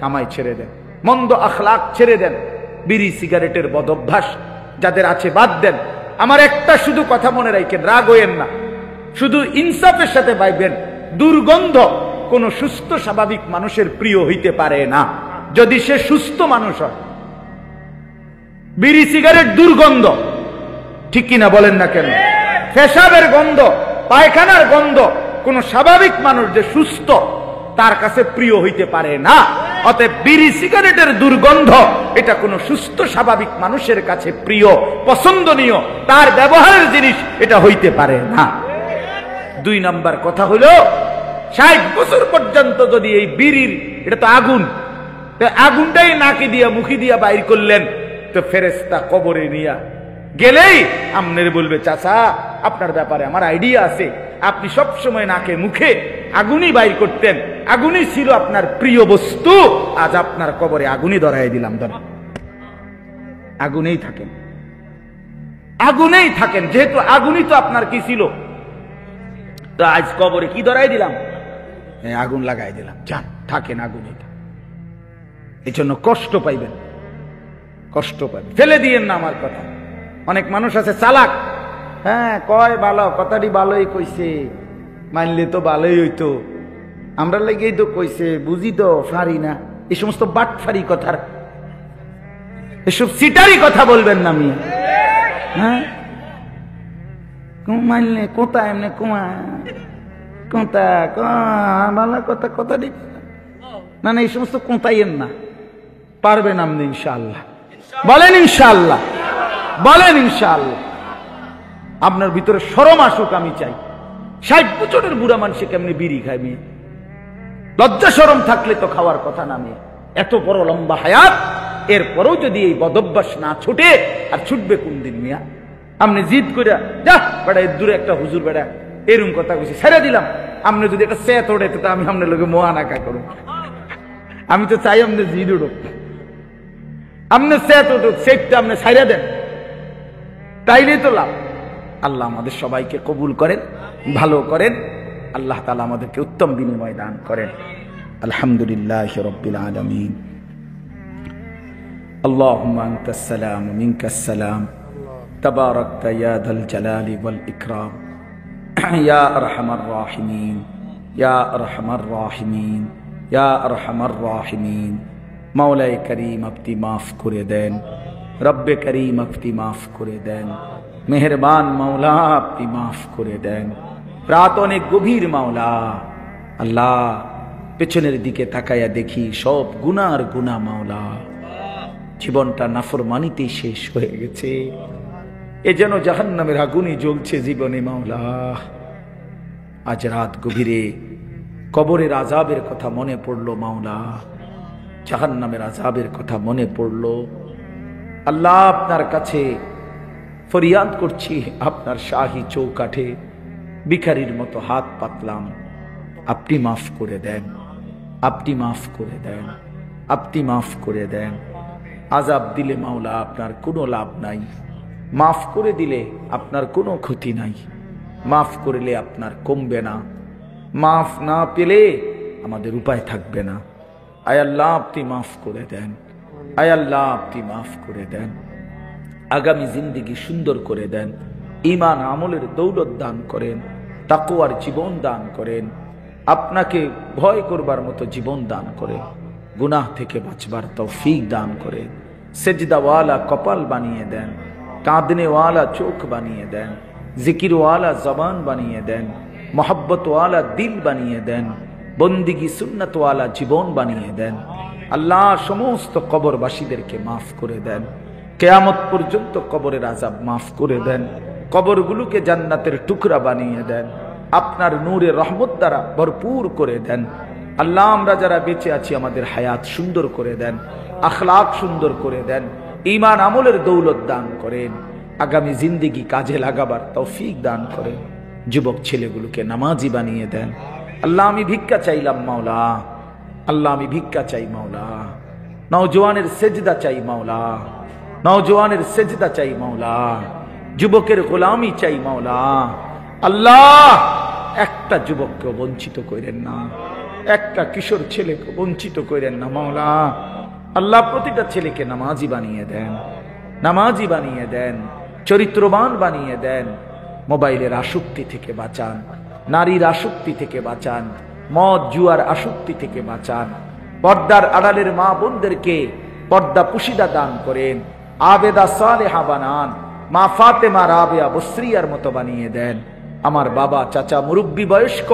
কামাই ছেড়ে দেন। মন্দ আখলাক ছেড়ে দেন, বিড়ি সিগারেটের বদ অভ্যাস যাদের আছে বাদ দেন। আমার একটা শুধু কথা মনে রাখেন, রাগ হইয়েন না, শুধু ইনসাফের সাথে ভাইবেন। দুর্গন্ধ কোন সুস্থ স্বাভাবিক মানুষের প্রিয় হইতে পারে না, যদি সে সুস্থ মানুষ হয়। বিড়ি সিগারেট দুর্গন্ধ, ঠিক কিনা বলেন না কেন? পেশাবের গন্ধ, পায়খানার গন্ধ কোন স্বাভাবিক মানুষ যে সুস্থ তার কাছে প্রিয় হইতে পারে না। অতএব বিড়ি সিগারেটের দুর্গন্ধ এটা কোন সুস্থ স্বাভাবিক মানুষের কাছে প্রিয়, পছন্দনীয়, তার ব্যবহারের জিনিস এটা হইতে পারে না। 2 নাম্বার কথা হলো 60 বছর পর্যন্ত যদি এই বিড়ির, এটা তো আগুন, তো আগুনটাই নাকি দিয়া মুখি দিয়া বাইর করলেন, তো ফেরেশতা কবরে নিয়া গেলেই আমনের বলবে, চাচা আপনার ব্যাপারে আমার আইডিয়া আছে, আপনি সব সময় নাকে মুখে আগুনই বাইর করতেন, আগুনই ছিল আপনার প্রিয় বস্তু, আজ আপনার কবরে আগুনই ধরাই দিলাম। ধরেন আগুনেই থাকেন, আগুনেই থাকেন, যেহেতু আগুনই তো আপনার কি ছিল, তো আজ কবরে কি ধরাই দিলাম, আগুন লাগাই দিলাম, যান থাকেন আগুনেই। এই জন্য কষ্ট পাইবেন, কষ্ট পাইবেন, ফেলে দিয়েন না আমার কথা। অনেক মানুষ আছে চালাক, হ্যাঁ কয় ভালো, কথাটি ভালোই কইছে, মানলে তো ভালোই হইতো, আমরা লেগেই তো কইছে, বুঝি তো ফারি না। এই সমস্ত বাটফারি কথার, এসব সিটারি কথা বলবেন না আমি। হ্যাঁ মানলে কোথা এমনি কুমা কোথা ভালো কথা, কথাটি না না, এই সমস্ত কোথাইয়েন না, পারবেন আপনি ইনশাআল্লাহ। বলেন ইনশাআল্লাহ, বলেন ইনশাআল্লাহ। আপনার ভিতরে শরম আসুক আমি চাই। 60 বছরের বুড়া মানুষে কেমনি বিড়ি খায় মেয়ে? লজ্জা শরম থাকলে তো খাওয়ার কথা না মেয়ে। এত বড় লম্বা হায়াত, এরপরেও যদি এই বদভ্যাস না ছুটে, আর ছুটবে কোন দিন মিয়া? আপনি জিদ করে যা বেড়া, এর দূরে একটা হুজুর বেড়া এরকম কথা কইছি, ছেড়ে দিলাম। আপনি যদি একটা সেত ওড়ে তো আমি আপনার লোকে মোয়ানাকা করব। আমি তো চাই আপনি জিদ উঠুক, আপনি সেত উঠুক, সেটটা আপনি ছাইড়া দেন, তাইলেই তো লাভ। আল্লাহ আমাদের সবাইকে কবুল করেন, ভালো করেন, আল্লাহ তাআলা আমাদেরকে উত্তম বিনিময় দান করেন। আলহামদুলিল্লাহি রাব্বিল আলামিন। আল্লাহুম্মা আনতাস সালাম ওয়া মিনকাস সালাম, তাবারাকতা ইয়া যাল জালালি ওয়াল ইকরাম, ইয়া আরহামার রাহিমিন, ইয়া আরহামার রাহিমিন, ইয়া আরহামার রাহিমিন। মাওলায়ে করিম আপনি মাফ করে দেন, রব্বে করিম আপনি মাফ করে দেন, মেহেরবান মাওলা আপনি মাফ করে দেন। রাত অনেক গভীর মাওলা, আল্লাহ পেছনের দিকে তাকায়া দেখি সব গুনার গুনাহ মাওলা, জীবনটা নাফরমানিতেই শেষ হয়ে গেছে। এ যেন জাহান্নামের আগুনই জ্বলছে জীবনে মাওলা। আজ রাত গভীরে কবরের আযাবের কথা মনে পড়লো মাওলা, জাহান্নামের আযাবের কথা মনে পড়লো। আল্লাহ আপনার কাছে ফরিয়াদ করছি, আপনার শাহী চৌকাঠে ভিখারির মতো হাত পাতলাম, আপনি মাফ করে দেন, আপনি মাফ করে দেন, আপনি মাফ করে দেন। আযাব দিলে মাওলা আপনার কোনো লাভ নাই, মাফ করে দিলে আপনার কোনো ক্ষতি নাই, মাফ করলে আপনার কমবে না, মাফ না পেলে আমাদের উপায় থাকবে না। আয় আল্লাহ আপনি মাফ করে দেন, আয় আল্লাহ আপনি মাফ করে দেন। আগামী জিন্দেগি সুন্দর করে দেন, ঈমান আমলের দৌলত দান করেন, তাকওয়ার জীবন দান করেন, আপনাকে ভয় করবার মতো জীবন দান করেন, গুনাহ থেকে বাঁচবার তৌফিক দান করেন, সেজদাওয়ালা কপাল বানিয়ে দেন, কাঁদনেওয়ালা চোখ বানিয়ে দেন, জিকিরওয়ালা জবান বানিয়ে দেন, মোহাব্বতওয়ালা দিল বানিয়ে দেন, বন্দিগি সুন্নতওয়ালা জীবন বানিয়ে দেন। আল্লাহ সমস্ত কবরবাসীদেরকে মাফ করে দেন, কিয়ামত পর্যন্ত কবরের আযাব মাফ করে দেন, কবরগুলোকে জান্নাতের টুকরা বানিয়ে দেন, আপনার নূরের রহমত দ্বারা ভরপুর করে দেন। আল্লাহ আমরা যারা বেঁচে আছি আমাদের হায়াত সুন্দর করে দেন, আখলাক সুন্দর করে দেন, ঈমান আমলের দৌলত দান করেন, আগামী জিন্দেগি কাজে লাগাবার তৌফিক দান করেন, যুবক ছেলেগুলোকে নামাজি বানিয়ে দেন। আল্লাহ আমি ভিক্ষা চাইলাম মাওলা, আল্লাহ আমি ভিক্ষা চাই মাওলা, নওজওয়ানের সেজদা চাই মাওলা, নওজওয়ানের সেজদা চাই মাওলা, যুবকের গোলামি চাই মাওলা। আল্লাহ একটা যুবককে বঞ্চিত করেন না, একটা কিশোর ছেলেকে বঞ্চিত করেন না মাওলা। আল্লাহ প্রতিটা ছেলেকে নামাজি বানিয়ে দেন, নামাজি বানিয়ে দেন, চরিত্রবান বানিয়ে দেন, মোবাইলের আসক্তি থেকে বাঁচান, নারীর আসক্তি থেকে বাঁচান, মদ জুয়ার আসক্তি থেকে বাঁচান, পর্দার আড়ালের মা বোনদেরকে পর্দা পুশিদা দান করেন, আবেদা সালেহা বানান, মা ফাতেমা রাবেয়া বসরিয়ার মতো বানিয়ে দেন। আমার বাবা চাচা মুরব্বী বয়স্ক,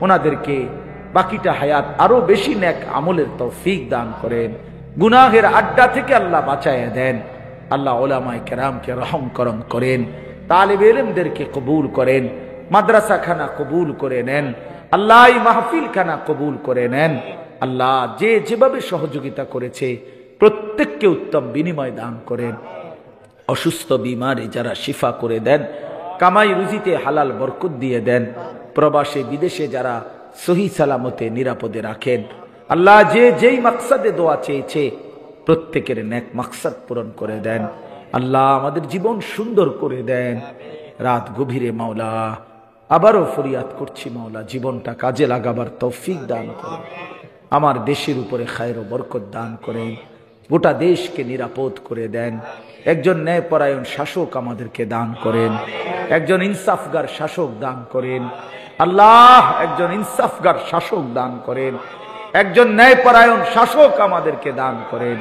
ওনাদেরকে বাকিটা হায়াত আরো বেশি নেক আমলের তৌফিক দান করেন। গুনাহের আড্ডা থেকে আল্লাহ বাঁচায় দেন। আল্লাহ উলামায়ে কেরামকে রহম করম করেন, তালিবে ইলমদেরকে কবুল করেন, মাদ্রাসা খানা কবুল করে নেন। আল্লাহ এই মাহফিল খানা কবুল করে নেন। আল্লাহ যে যেভাবে সহযোগিতা করেছে প্রত্যেককে উত্তম বিনিময় দান করেন। অসুস্থ বিমারে যারা শিফা করে দেন, কামাই রুজিতে হালাল বরকত দিয়ে দেন। প্রবাসে বিদেশে যারা সহি সালামতে নিরাপদে রাখেন। আল্লাহ যে যেই মাকসাদে দোয়া চেয়েছে প্রত্যেকের নেক মাকসাদ পূরণ করে দেন। আল্লাহ আমাদের জীবন সুন্দর করে দেন। রাত গভীরে মাওলা আবারও ফরিয়াদ করছি, মাওলা জীবনটা কাজে লাগাবার তৌফিক দান করেন। আমার দেশের উপরে খায়ের ও বরকত দান করেন। গোটা দেশকে নিরাপদ করে দেন। একজন ন্যায়পরায়ণ শাসক আমাদেরকে দান করেন। একজন ইনসাফগার শাসক দান করেন। আল্লাহ একজন ইনসাফগার শাসক দান করেন। একজন ন্যায়পরায়ণ শাসক আমাদেরকে দান করেন।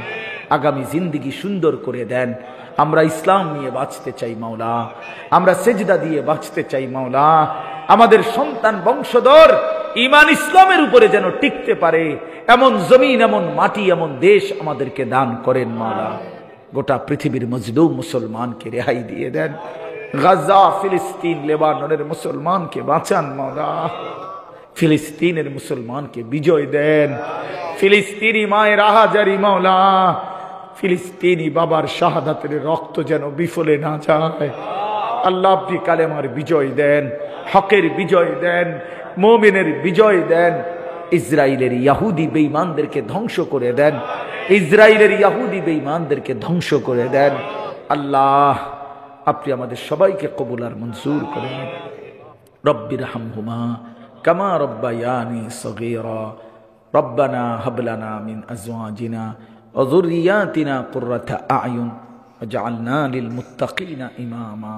আগামী জিন্দেগি সুন্দর করে দেন। আমরা ইসলাম নিয়ে বাঁচতে চাই মাওলা, আমরা সেজদা দিয়ে বাঁচতে চাই মাওলা। আমাদের সন্তান বংশধর ঈমান ইসলামের উপরে যেন টিকতে পারে এমন জমিন, এমন মাটি, এমন দেশ আমাদেরকে দান করেন মাওলা। গোটা পৃথিবীর মজলুম মুসলমানকে রেহাই দিয়ে দেন। গাজা, ফিলিস্তিন, লেবাননের মুসলমানকে বাঁচান মাওলা। ফিলিস্তিনের মুসলমানকে বিজয় দেন। ফিলিস্তিনি মায়ের আহাজারি মাওলা, ফিলিস্তিনি বাবার শাহাদাতের রক্ত যেন বিফলে না যায়। আল্লাহ আপনি কালেমার বিজয় দেন, হকের বিজয় দেন, মুমিনের বিজয় দেন। ইসরায়েলের ইহুদি বেঈমানদেরকে ধ্বংস করে দেন। ইসরায়েলের ইহুদি বেঈমানদেরকে ধ্বংস করে দেন। আল্লাহ আপনি আমাদের সবাইকে কবুল আর মঞ্জুর করেন। রব্বির হামহুমা কামা রব্বায়ানি সগীরা। রব্বানা হাব লানা মিন আজওয়াজিনা ওয়া যুররিয়াতিনা কুররাতা আ'য়ুন ওয়াজআলনা লিল মুত্তাকিনা ইমামা।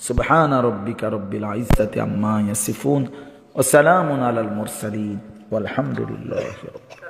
সুবহানা রাব্বিকা রাব্বিল ইজ্জাতি আম্মা ইয়াসিফুন ওয়া সালামুন আলাল মুরসালিন ওয়ালহামদুলিল্লাহি রাব্বিল আলামিন।